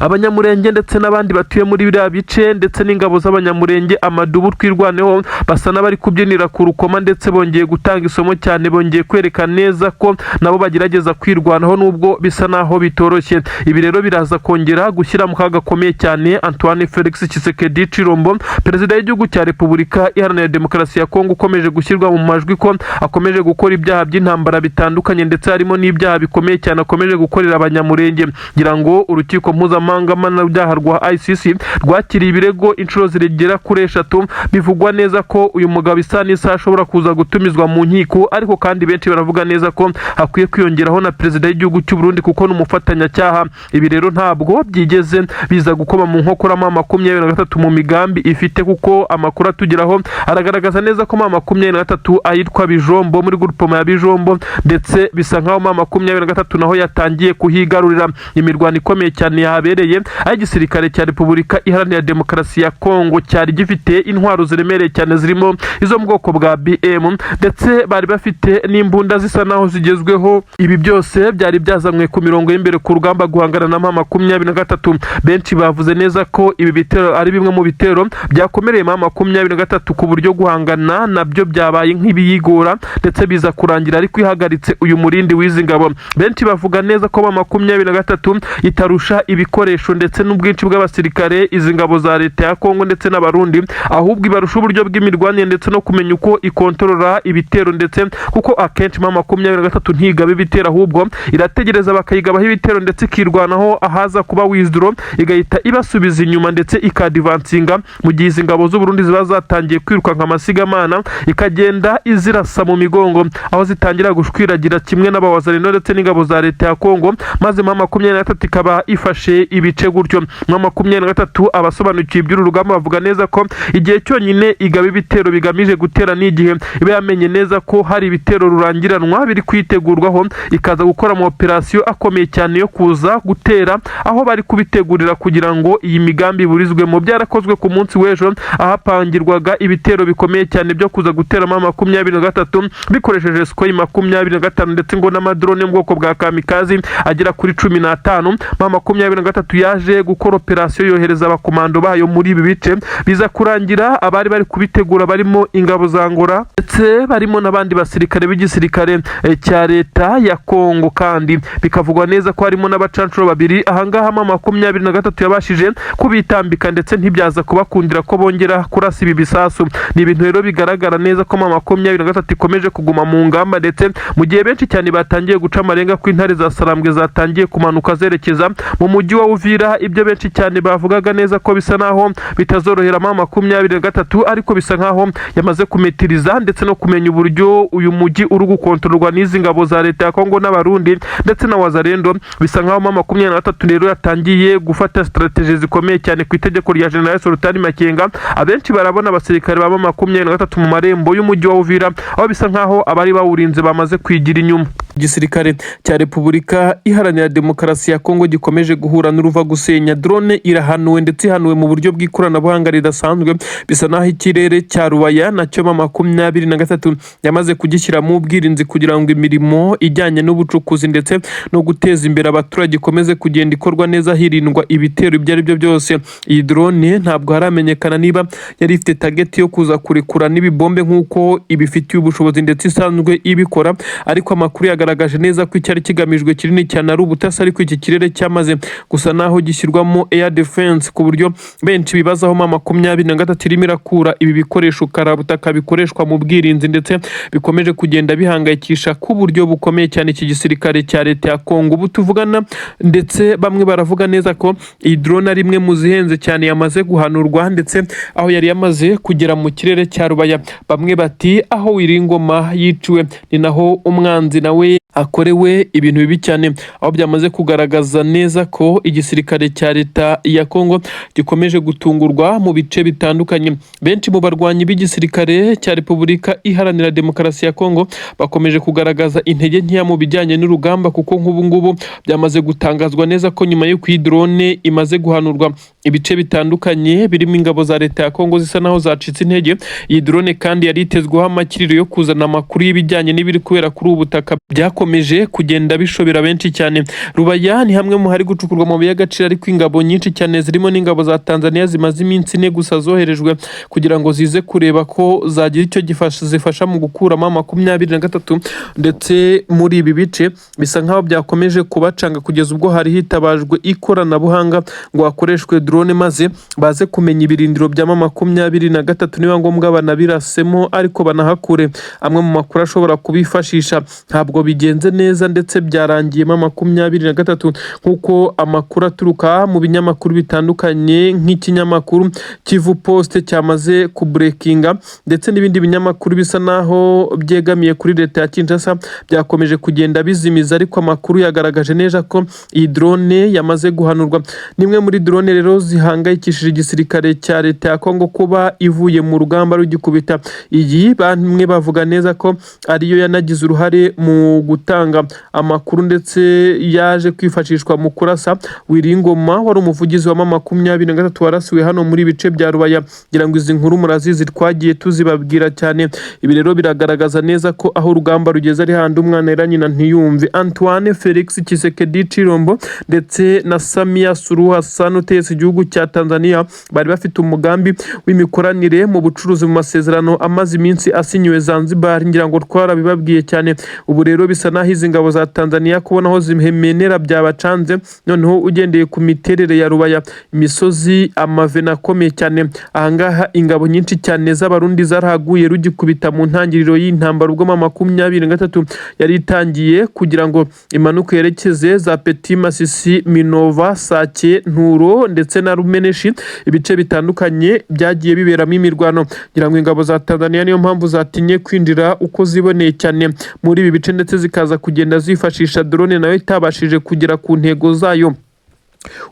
abanyamurenge ndetse n'abandi batuye muri biriya bice ndetse n'ingabo z'abanyamurenge amadubu twirwaneho basa n'abari kubyinira ku rukoma ndetse bongeye gutanga isomo cyane, bongeye kwerekana neza ko nabo bagerageza kwirwanaho nubwo bisa naho bitoroshye. Ibi rero biraza kongera gushyira mu kaga gakomeye cyane Antoine Felix Tshisekedi Tshilombo, perezida w'igihugu cya Repubulika Iharanira Demokarasi ya Kongo, ukomeje gushyirwa mu majwi ko akomeje gukora ibyaha by'intambara bitandukanye ndetse harimo n'ibyaha bikomeye cyane akomeje gukorera abanyamurenge. Ngira ngo urukiko mpuzamahanga mpanabyaha rwa ICC rwakiriye ibirego inshuro zigera kuri 3, bivugwa neza ko uyu mugabo isa n'isa ashobora kuza gutumizwa mu nkiko, ariko kandi benshi baravuga neza ko hakwiye kwiyongeraho na perezida w'igihugu cy'u Burundi kuko n'umufatanyacyaha. Ibi rero ntabwo byigeze biza gukoma mu nkokora M23 mu migambi ifite, kuko amakuru atugeraho aragaragaza neza ko M23 ayitwa Bijombo muri groupement ya Bijombo, ndetse bisa nkaho M23 naho yatangiye kuhigarurira. Imirwano ikomeye cyane yahabereye aho igisirikare cya Repubulika Iharanira Demokarasi ya Kongo cyari gifite intwaro ziremereye cyane zirimo izo mu bwoko bwa BM, ndetse bari bafite n'imbunda zisa naho zigezweho. Ibi byose byari byazanywe ku mirongo y'imbere ku rugamba guhangana na M23. Benshi bavuze neza ko ibi bitero ari bimwe mu bitero byakomereye M23 ku buryo guhangana nabyo byabaye nk'ibiyigora, ndetse biza kurangira ariko ihagaritse uyu murindi w'izi ngabo. Benshi bavuga neza ko M23 itarusha ibikoresho ndetse n'ubwinshi bw'abasirikare izi ngabo za leta ya Kongo ndetse n'abarundi, ahubwo ibarusha uburyo bw'imirwanire ndetse no kumenya uko ikontorora ibitero, ndetse kuko akenshi M23 ntigaba ibitero ahubwo irategereza bakayigabaho ibitero ndetse ikirwanaho ahaza kuba withdraw igahita ibasubiza inyuma ndetse ikadivansinga, mu gihe izi ngabo z'u Burundi ziba zatangiye kwiruka nka masigamana ikagenda izirasa mu migongo, aho zitangira gushwiragira kimwe n'abawazarino ndetse n'ingabo za leta ya Kongo, maze M23 ikaba ifashe ibice gutyo. M23 abasobanukiye iby'uru rugamba bavuga neza ko igihe cyonyine igaba ibitero bigamije gutera n'igihe iba yamenye neza ko hari ibitero rurangiranwa biri kwitegurwaho, ikaza gukora mu operasiyo akomeye cyane yo kuza gutera aho bari kubitegurira kugira ngo iyi migambi iburizwemo. Byarakozwe ku munsi w'ejo ahapangirwaga ibitero bikomeye cyane byo kuza gutera M23 bikoresheje Sukhoi 25 ndetse ngo n'amadrone mu bwoko bwa kamikazi agera kuri 15. M23 yaje gukora operasiyo yohereza abakomando bayo muri ibi bice, biza kurangira abari bari kubitegura barimo ingabo za Angola ndetse barimo n'abandi basirikare b'igisirikare cya leta ya Kongo, kandi bikavugwa neza ko harimo n'abacancuro babiri. Ahangaha M23 yabashije kubitambika ndetse ntibyaza kubakundira ko bongera kurasa ibi bisasu. Ni ibintu rero bigaragara neza ko M23 ikomeje kuguma mu ngamba, ndetse mu gihe benshi cyane batangiye guca amarenga ko intare za Sarambwe zatangiye kumanuka zerekeza mu mujyi wa Uvira. Ibyo benshi cyane bavugaga neza ko bisa naho bitazorohera M23, ariko bisa nkaho yamaze kumetiriza ndetse no kumenya uburyo uyu mujyi uri gukontororwa n'izi ngabo za leta ya Kongo n'abarundi ndetse na wazarendo. Bisa nkaho M23 rero yatangiye gufata strategie zikomeye cyane ku itegeko rya General Sultan Makenga. Abenshi barabona abasirikare ba M23 mu marembo y'umujyi wa Uvira, aho bisa nkaho abari bawurinze bamaze kwigira inyuma. Igisirikare cya Repubulika Iharanira Demokarasi ya Kongo gikomeje guhura n'uruva gusenya. Drone irahanuwe ndetse ihanuwe mu buryo bw'ikoranabuhanga ridasanzwe. Bisa naho ikirere cya Rubaya nacyo M23 yamaze kugishyira mu bwirinzi kugira ngo imirimo ijyanye n'ubucukuzi ndetse no guteza imbere abaturage ikomeze kugenda ikorwa neza hirindwa ibitero ibyo ari byo byose. Iyi drone ntabwo haramenyekana niba yari ifite target yo kuza kurekura n'ibibombe nk'uko ibifitiye ubushobozi ndetse isanzwe ibikora, ariko amakuru yagaragaje neza ko icyari kigamijwe kinini cyane ari ubutasi, ariko iki kirere cyamaze gusa naho gishyirwamo air defense, ku buryo benshi bibazaho M23 irimo irakura ibi bikoresho karabutaka bikoreshwa mu bwirinzi ndetse bikomeje kugenda bihangayikisha ku buryo bukomeye cyane iki gisirikare cya leta ya Kongo. Ubu tuvugana ndetse bamwe baravuga neza ko iyi drone ari imwe mu zihenze cyane yamaze guhanurwa, ndetse aho yari yamaze kugera mu kirere cya Rubaya. Bamwe bati aho Wiringoma yiciwe ni naho umwanzi nawe akorewe ibintu bibi cyane, aho byamaze kugaragaza neza ko igisirikare cya leta ya Kongo gikomeje gutungurwa mu bice bitandukanye. Benshi mu barwanyi b'igisirikare cya Repubulika Iharanira Demokarasi ya Kongo bakomeje kugaragaza intege nkeya mu bijyanye n'urugamba, kuko nk'ubu ngubu byamaze gutangazwa neza ko nyuma yo iyi drone imaze guhanurwa ibice bitandukanye birimo ingabo za leta ya Kongo zisa naho zacitse intege. Iyi drone kandi yari itezweho amakiriro yo kuzana amakuru y'ibijyanye n'ibiri kubera kuri ubu butaka byakomeye byakomeje kugenda bishobera benshi cyane. Rubaya ni hamwe mu hari gucukurwa mu y'agaciro, ariko ingabo nyinshi cyane zirimo n'ingabo za Tanzania zimaze iminsi ine gusa zoherejwe kugira ngo zize kureba ko zagira icyo zifasha mu gukuramo 23, ndetse muri ibi bice bisa nkaho byakomeje kubacanga kugeza ubwo hari hitabajwe ikoranabuhanga ngo hakoreshwe drone maze baze kumenya ibirindiro bya 23 niba ngombwa banabirasemo ariko banahakure. Amwe mu makuru ashobora kubifashisha ntabwo bigenze neza ndetse byarangiye 23 nkuko amakuru aturuka mu binyamakuru bitandukanye nk'ikinyamakuru Kivu Post cyamaze kubreakinga, ndetse n'ibindi binyamakuru bisa naho byegamiye kuri leta ya Kinshasa byakomeje kugenda bizimiza, ariko amakuru yagaragaje neza ko iyi drone yamaze guhanurwa. Nimwe muri drone rero zihangayikishije igisirikare cya leta ya Kongo kuba ivuye mu rugamba rugikubita. Iyi bamwe bavuga neza ko ariyo yanagize uruhare mu gutanga amakuru ndetse yaje kwifashishwa mu kurasa Wiringoma wari umuvugizi wa 23 warasiwe hano muri bice bya Rubaya. Ngira ngo izi nkuru murazizi twagiye tuzibabwira cyane. Ibi rero biragaragaza neza ko aho urugamba rugeze ari handi umwana era nyina ntiyumve. Antoine Felix Tshisekedi Chilombo ndetse na Samia Suluhu Hassan utetse igihugu cya Tanzania bari bafite umugambi w'imikoranire mu bucuruzi mu masezerano amaze iminsi asinyiwe Zanzibar. Ngira ngo twarabibabwiye cyane. Ubu rero bisa naho izi ngabo za Tanzania kubona aho zihemenera byabacanze, noneho ugendeye ku miterere ya Rubaya, imisozi, amavena akomeye cyane. Ahangaha ingabo nyinshi cyane z'abarundi zarahaguye rugikubita mu ntangiriro y'intambara ubwo 23 yari itangiye kugira ngo imanuke yerekeze za Petit Masisi, Minova, Sake, Nturo ndetse na Rumeneshi. Ibice bitandukanye byagiye biberamo imirwano. Ngira ngo ingabo za Tanzania niyo mpamvu zatinye kwinjira uko ziboneye cyane muri ibi bice, ndetse zikaza kugenda zifashisha drone nayo itabashije kugera ku ntego zayo.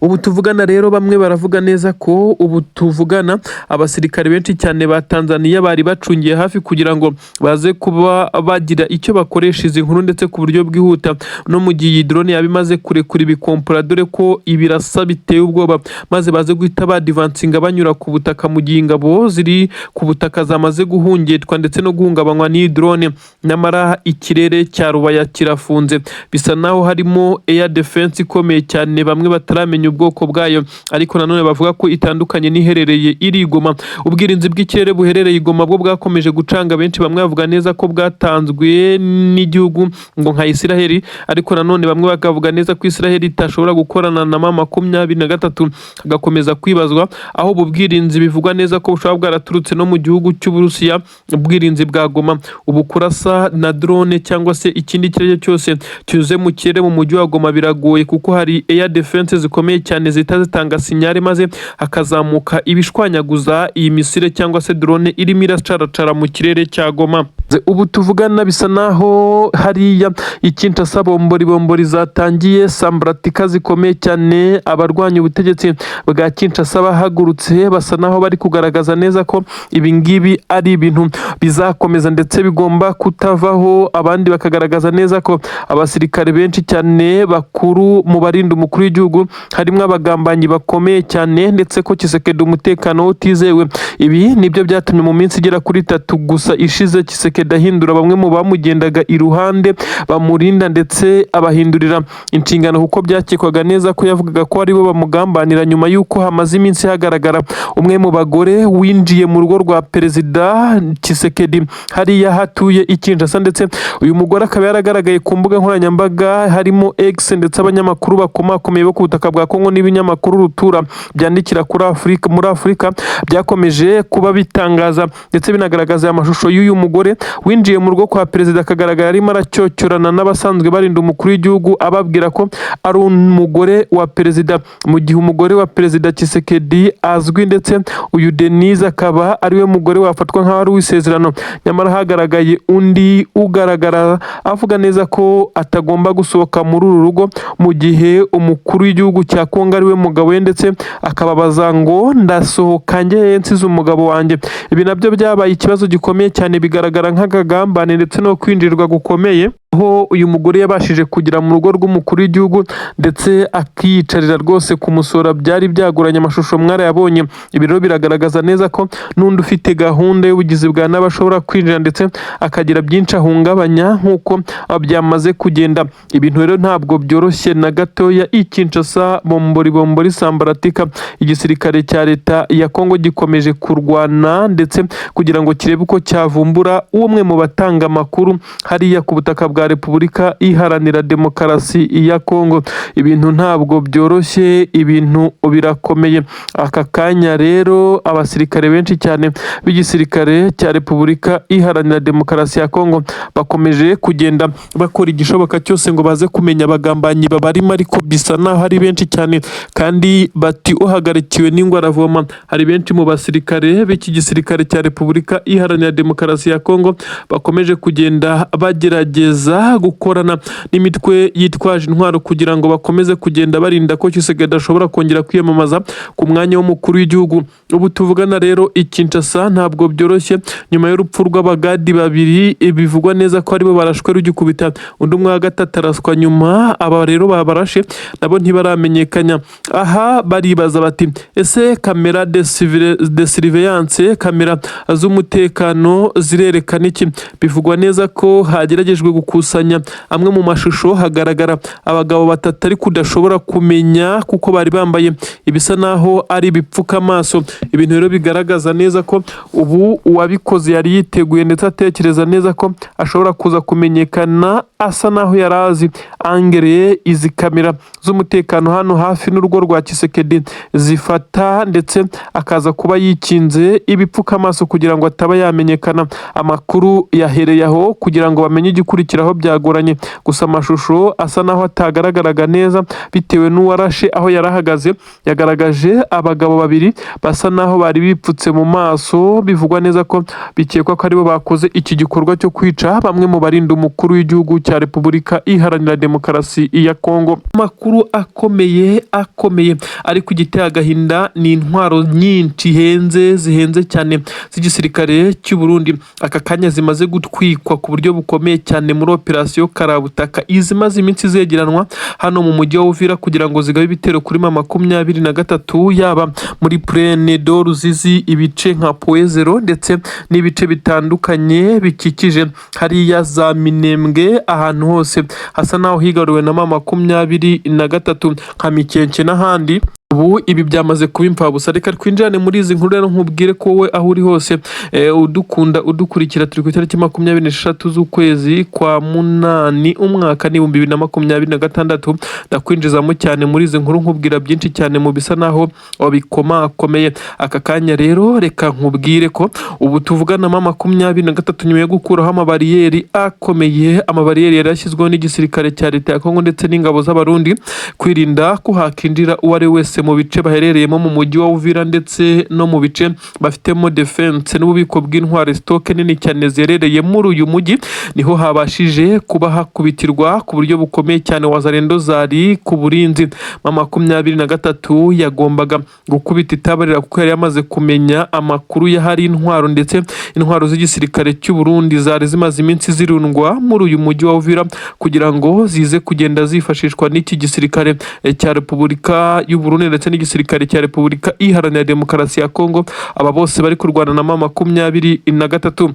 Ubu tuvugana rero bamwe baravuga neza ko ubu tuvugana abasirikare benshi cyane ba Tanzania bari bacungiye hafi kugira ngo baze kuba bagira icyo bakoresha izi nkuru ndetse ku buryo bwihuta. No mu gihe drone yabimaze kurekura ibikompora dore ko ibirasa biteye ubwoba, maze baze guhita badivansinga banyura ku butaka mu gihe ingabo ziri ku butaka zamaze guhungetwa ndetse no guhungabanywa n'iyi drone. Nyamara ikirere cya Rubaya kirafunze, bisa naho harimo air defense ikomeye cyane, bamwe bataramenya ubwoko bwayo, ariko nanone bavuga ko itandukanye n'iherereye iri Goma. Ubwirinzi bw'ikirere buherereye Goma bwo bwakomeje gucanga benshi, bamwe bavuga neza ko bwatanzwe n'igihugu ngo nka Israel, ariko nanone bamwe bakavuga neza ko Israel itashobora gukorana na 23, hagakomeza kwibazwa aho ubu bwirinzi bivugwa neza ko bushobora bwaraturutse no mu gihugu cy'Uburusiya. Ubwirinzi bwa Goma ubu kurasa na drone cyangwa se ikindi kirere cyose cyuze mu kirere mu mujyi wa Goma biragoye, kuko hari air defense zikomeye cyane zita zitanga sinyare maze hakazamuka ibishwanyaguza iyi misile cyangwa se drone irimo iracaracara mu kirere cya Goma. Ubu tuvugana bisa naho hariya Kinshasa bombori zatangiye sambratika zikomeye cyane. Abarwanya ubutegetsi bwa Kinshasa bahagurutse basa naho bari kugaragaza neza ko ibi ngibi ari ibintu bizakomeza ndetse bigomba kutavaho. Abandi bakagaragaza neza ko abasirikare benshi cyane bakuru mu barinda umukuru w'igihugu harimo abagambanyi bakomeye cyane, ndetse ko Tshisekedi umutekano utizewe. Ibi nibyo byatumye mu minsi igera kuri 3 gusa ishize Tshisekedi ahindura bamwe mu bamugendaga iruhande bamurinda ndetse abahindurira inshingano, kuko byakekwaga neza ko yavugaga ko aribo bamugambanira, nyuma y'uko hamaze iminsi hagaragara umwe mu bagore winjiye mu rugo rwa perezida Tshisekedi hariya hatuye i Kinshasa, ndetse uyu mugore akaba yaragaragaye ku mbuga nkoranyambaga harimo X ndetse abanyamakuru bakomakomeye bo ku butaka bwa Kongo n'ibinyamakuru rutura byandikira muri Afurika byakomeje kuba bitangaza ndetse binagaragaza amashusho y'uyu mugore winjiye mu rugo kwa perezida, akagaragara arimo aracyocyorana n'abasanzwe barinda umukuru w'igihugu ababwira ko ari umugore wa perezida, mu gihe umugore wa perezida Tshisekedi azwi ndetse uyu Denise akaba ariwe mugore wafatwa nk'aho ari uw'isezerano. Nyamara hagaragaye undi ugaragara avuga neza ko atagomba gusohoka muri uru rugo, mu gihe umukuru w'igihugu cya Kongo ariwe mugabo we, ndetse akababaza ngo ndasohoka njye nsize umugabo wanjye. Ibi nabyo byabaye ikibazo gikomeye cyane, bigaragara nk'akagambane ndetse no kwinjirwa gukomeye aho uyu mugore yabashije kugera mu rugo rw'umukuru w'igihugu ndetse akiyicarira rwose kumusura byari byagoranye. Amashusho mwarayabonye. Ibi rero biragaragaza neza ko n'undi ufite gahunda y'ubugizi bwa nabi ashobora kwinjira ndetse akagira byinshi ahungabanya nk'uko byamaze kugenda. Ibintu rero ntabwo byoroshye na gatoya. I Kinshasa bombori sambaratika, igisirikare cya leta ya Kongo gikomeje kurwana ndetse kugira ngo kirebe uko cyavumbura umwe mu batanga amakuru hariya ku butaka bwa Repubulika Iharanira Demokarasi ya Kongo. Ibintu ntabwo byoroshye, ibintu birakomeye. Aka kanya rero abasirikare benshi cyane b'igisirikare cya Repubulika Iharanira Demokarasi ya Kongo bakomeje kugenda bakora igishoboka cyose ngo baze kumenya abagambanyi babarimo, ariko bisa naho ari benshi cyane kandi bati uhagarikiwe n'ingwara avoma. Hari benshi mu basirikare b'iki gisirikare cya Repubulika Iharanira Demokarasi ya Kongo bakomeje kugenda bagerageza gukorana n'imitwe yitwaje intwaro kugira ngo bakomeze kugenda barinda ko Tshisekedi ashobora kongera kwiyamamaza ku mwanya w'umukuru w'igihugu. Ubu tuvugana rero i Kinshasa ntabwo byoroshye nyuma y'urupfu rw'abagadi babiri, bivugwa neza ko aribo barashwe rugikubita, undi umwe wa gatatu araswa nyuma. Aba rero babarashe nabo ntibaramenyekanya. Aha baribaza bati ese kamera de surveillance, kamera z'umutekano zirerekana iki? Bivugwa neza ko hageragejwe gukusanya amwe mu mashusho, hagaragara abagabo batatu ariko udashobora kumenya kuko bari bambaye ibisa naho ari ibipfuka amaso. Ibintu rero bigaragaza neza ko ubu uwabikoze yari yiteguye ndetse atekereza neza ko ashobora kuza kumenyekana, asa naho yarazi angere izi kamera z'umutekano hano hafi n'urugo rwa Tshisekedi zifata, ndetse akaza kuba yikinze ibipfuka amaso kugira ngo ataba yamenyekana. Amakuru yahereye aho kugira ngo bamenye igikurikiraho byagoranye, gusa amashusho asa naho atagaragaraga neza bitewe n'uwarashe aho yarahagaze. Yagaragaje abagabo babiri basa naho bari bipfutse mu maso, bivugwa neza ko bikekwa ko aribo bakoze iki gikorwa cyo kwica bamwe mu barinda umukuru w'igihugu cya Repubulika Iharanira Demokarasi ya Kongo. Amakuru akomeye ariko igiteye agahinda ni intwaro nyinshi zihenze cyane z'igisirikare cy'u Burundi aka kanya zimaze gutwikwa ku buryo bukomeye cyane muri operasiyo Karabutaka. Izimaze iminsi zegeranwa hano mu mujyi wa Uvira kugira ngo zigabe ibitero kuri 23 yaba muri Plaine de Ruzizi, ibice nka Poezero ndetse n'ibice bitandukanye bikikije hariya za Minembwe. Ahantu hose hasa naho higaruwe na 23 nka Mikenke n'ahandi. Ubu ibi byamaze kuba impfabusa. Reka twinjirane muri izi nkuru rero nkubwire ko wowe aho uri hose udukurikira. Turi ku itariki 26 z'ukwezi kwa munani umwaka ni 2026. Ndakwinjizamo cyane muri izi nkuru nkubwira byinshi cyane mu bisa naho bikomakomeye. Aka kanya rero reka nkubwire ko ubu tuvugana 23 nyuma yo gukuraho amabariyeri akomeye, amabariyeri yarashyizweho n'igisirikare cya leta ya Kongo ndetse n'ingabo z'abarundi kwirinda ko hakinjira uwari wese mu bice baherereyemo mu mujyi wa Uvira ndetse no mu bice bafitemo defense n'ububiko bw'intwari stock nini cyane zerereye muri uyu mujyi. Niho habashije kuba hakubitirwa ku buryo bukomeye cyane wazarendo zari ku burinzi. 23 yagombaga gukubita itabarira kuko yari yamaze kumenya amakuru ya hari intwaro ndetse intwaro z'igisirikare cy'u Burundi zari zimaze iminsi zirundwa muri uyu mujyi wa Uvira kugira ngo zize kugenda zifashishwa n'iki gisirikare cya Repubulika y'u Burundi ndetse n'igisirikare cya Repubulika Iharanira Demokarasi ya Kongo. Aba bose bari kurwana na 23.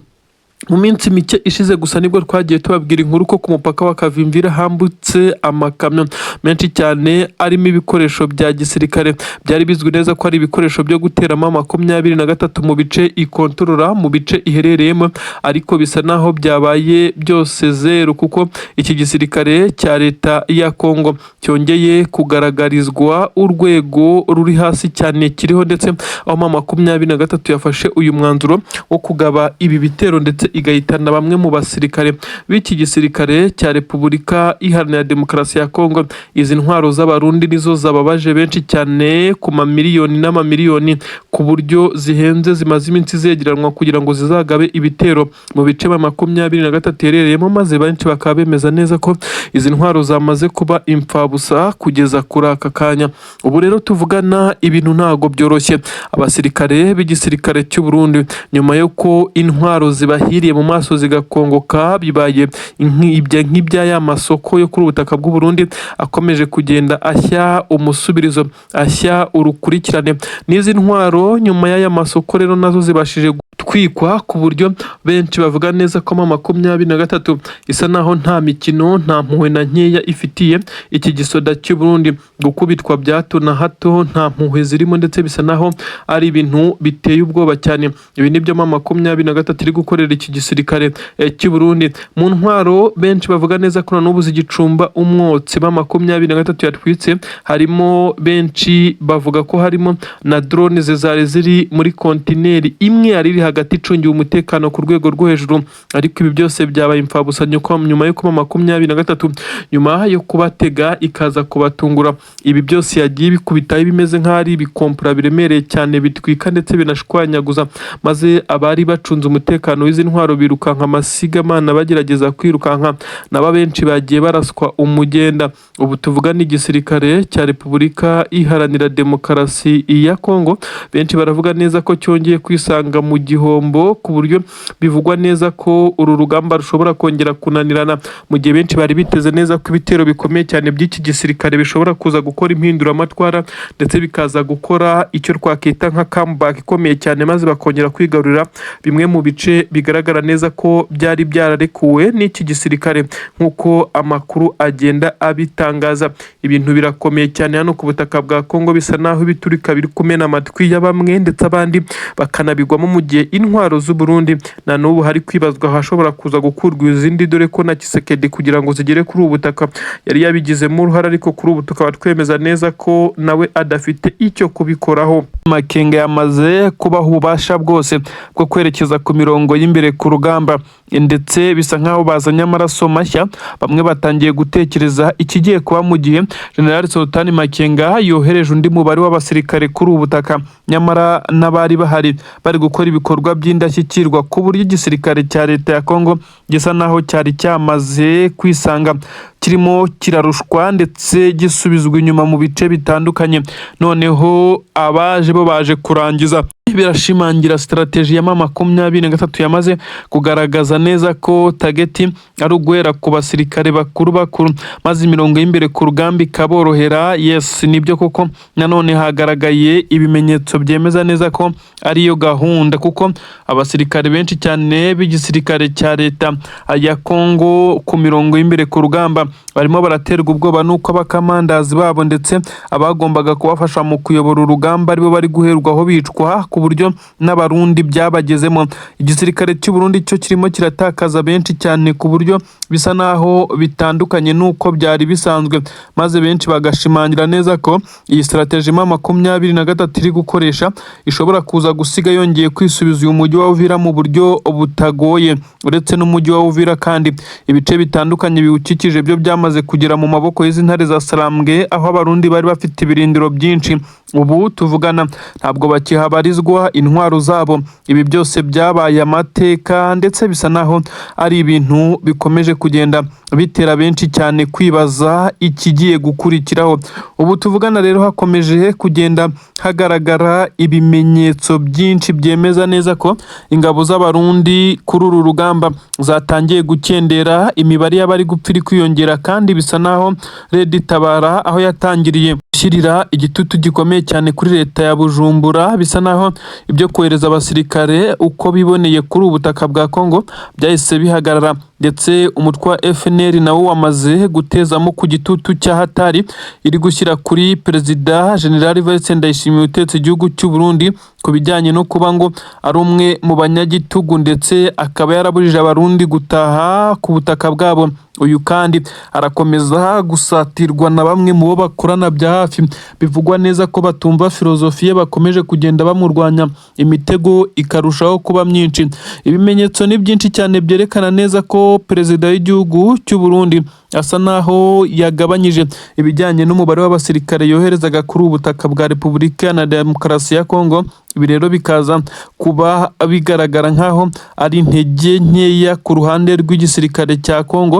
Mu minsi mike ishize gusa nibwo twagiye tubabwira inkuru ko ku mupaka wa Kavimvira hambutse amakamyo menshi cyane arimo ibikoresho bya gisirikare. Byari bizwi neza ko ari ibikoresho byo guteramo 23 mu bice ikontorora, mu bice iherereyemo, ariko bisa naho byabaye byose zero kuko iki gisirikare cya leta ya Kongo cyongeye kugaragarizwa urwego ruri hasi cyane kiriho, ndetse aho 23 yafashe uyu mwanzuro wo kugaba ibi bitero ndetse igahitana bamwe mu basirikare b'iki gisirikare cya Repubulika Iharanira Demokarasi ya Kongo. Izi ntwaro z'abarundi nizo zababaje benshi cyane ku mamiliyoni n'amamiliyoni ku buryo zihenze, zimaze iminsi zegeranwa kugira ngo zizagabe ibitero mu bice 23 herereyemo, maze benshi bakaba bemeza neza ko izi ntwaro zamaze kuba impfabusa kugeza kuri aka kanya. Ubu rero tuvugana ibintu ntago byoroshye. Abasirikare b'igisirikare cy'u Burundi nyuma yo ko intwaro zibahira zahiriye mu maso zigakongoka, bibaye nk'ibya ya masoko yo kuri ubutaka bw'u Burundi akomeje kugenda ashya umusubirizo, ashya urukurikirane. N'izi ntwaro nyuma y'aya masoko rero nazo zibashije gutwikwa ku buryo benshi bavuga neza ko 23 isa naho nta mikino, nta mpuhwe na nkeya ifitiye iki gisoda cy'u Burundi. Gukubitwa bya hato na hato nta mpuhwe zirimo, ndetse bisa naho ari ibintu biteye ubwoba cyane. Ibi nibyo 23 iri gukorera iki gisirikare cy'u Burundi. Mu ntwaro benshi bavuga neza ko n'ubu zigicumba umwotsi 23 yatwitse, harimo benshi bavuga ko harimo na drone zari ziri muri kontineri imwe yari iri hagati icungiwe umutekano ku rwego rwo hejuru. Ariko ibi byose byabaye imfabusa nyuma yo kuba 23 nyuma yo kubatega ikaza kubatungura. Ibi byose yagiye bikubitaho bimeze nk'ari ibikompura biremereye cyane, bitwika ndetse binashwanyaguza, maze abari bacunze umutekano w'izi ntwaro birukanka amasigamana bagerageza kwirukanka, naba benshi bagiye baraswa umugenda. Ubu tuvuga ni igisirikare cya Repubulika Iharanira Demokarasi ya Kongo, benshi baravuga neza ko cyongeye kwisanga mu gihombo, ku buryo bivugwa neza ko uru rugamba rushobora kongera kunanirana, mu gihe benshi bari biteze neza ko ibitero bikomeye cyane by'iki gisirikare bishobora kuza gukora impinduramatwara ndetse bikaza gukora icyo twakita nka comeback ikomeye cyane, maze bakongera kwigarurira bimwe mu bice bigaragara neza ko byari byararekuwe n'iki gisirikare. Nk'uko amakuru agenda abitangaza, ibintu birakomeye cyane hano ku butaka bwa Kongo, bisa naho ibiturika biri kumena amatwi ya bamwe ndetse abandi bakanabigwamo, mu gihe intwaro z'u Burundi na n'ubu hari kwibazwa hashobora kuza gukurwa izindi, dore ko na Tshisekedi kugira ngo zigere kuri ubu butaka yari yabigizemo uruhare, ariko kuri ubu tukaba twemeza neza ko nawe adafite icyo kubikoraho. Makenga yamaze kubaha ububasha bwose bwo kwerekeza ku mirongo y'imbere ku rugamba, ndetse bisa nkaho bazanye amaraso mashya. Bamwe batangiye gutekereza ikigiye kuba mu gihe General Sultan Makenga yohereje undi mubare w'abasirikare kuri ubu butaka, nyamara n'abari bahari bari gukora ibikorwa by'indashyikirwa, ku buryo igisirikare cya leta ya Kongo gisa naho cyari cyamaze kwisanga kirimo kirarushwa ndetse gisubizwa inyuma mu bice bitandukanye. Noneho abaje bo baje kurangiza, birashimangira strategy ya 23 yamaze kugaragaza neza ko tageti ari uguhera ku basirikare bakuru, maze imirongo y'imbere ku rugamba ikaborohera. Yes, nibyo koko nanone hagaragaye ibimenyetso byemeza neza ko ariyo gahunda, kuko abasirikare benshi cyane b'igisirikare cya leta ya Kongo ku mirongo y'imbere ku rugamba barimo baraterwa ubwoba nuko abakamandazi babo ndetse abagombaga kubafasha mu kuyobora urugamba aribo bari guherwaho bicwa, ku buryo n'abarundi byabagezemo. Igisirikare cy'u Burundi cyo kirimo kiratakaza benshi cyane, ku buryo bisa naho bitandukanye nuko byari bisanzwe, maze benshi bagashimangira neza ko iyi strategy 23 iri gukoresha ishobora kuza gusiga yongeye kwisubiza uyu mujyi wa Uvira mu buryo butagoye. Uretse n'umujyi wa Uvira kandi ibice bitandukanye biwukikije byo byamaze kugera mu maboko y'izi ntare za Sarambwe, aho abarundi bari bafite ibirindiro byinshi. Ubu tuvugana ntabwo bakihabarizwa intwaro zabo. Ibi byose byabaye amateka, ndetse bisa naho ari ibintu bikomeje kugenda bitera benshi cyane kwibaza ikigiye gukurikiraho. Ubu tuvugana rero hakomeje kugenda hagaragara ibimenyetso byinshi byemeza neza ko ingabo z'abarundi kuri uru rugamba zatangiye gukendera, imibare y'abari gupfa iri kwiyongera, kandi bisa naho Red Tabara aho yatangiriye gushyirira igitutu gikomeye cyane kuri leta ya Bujumbura, bisa naho ibyo kohereza abasirikare uko biboneye kuri ubu butaka bwa Kongo byahise bihagarara, ndetse umutwe wa FNL nawo wamaze gutezamo ku gitutu cya hatari iri gushyira kuri Perezida General Evariste Ndayishimiye utetse igihugu cy'u Burundi ku bijyanye no kuba ngo ari umwe mu banyagitugu, ndetse akaba yarabujije abarundi gutaha ku butaka bwabo. Uyu kandi arakomeza gusatirwa na bamwe mu bo bakorana bya hafi, bivugwa neza ko batumva filozofiye, bakomeje kugenda bamurwanya, imitego ikarushaho kuba myinshi. Ibimenyetso ni byinshi cyane byerekana neza ko perezida w'igihugu cy'u Burundi asa naho yagabanyije ibijyanye n'umubare w'abasirikare yoherezaga kuri ubu butaka bwa Repubulika Iharanira Demokarasi ya Kongo. Ibi rero bikaza kuba bigaragara nkaho ari intege nkeya ku ruhande rw'igisirikare cya Kongo.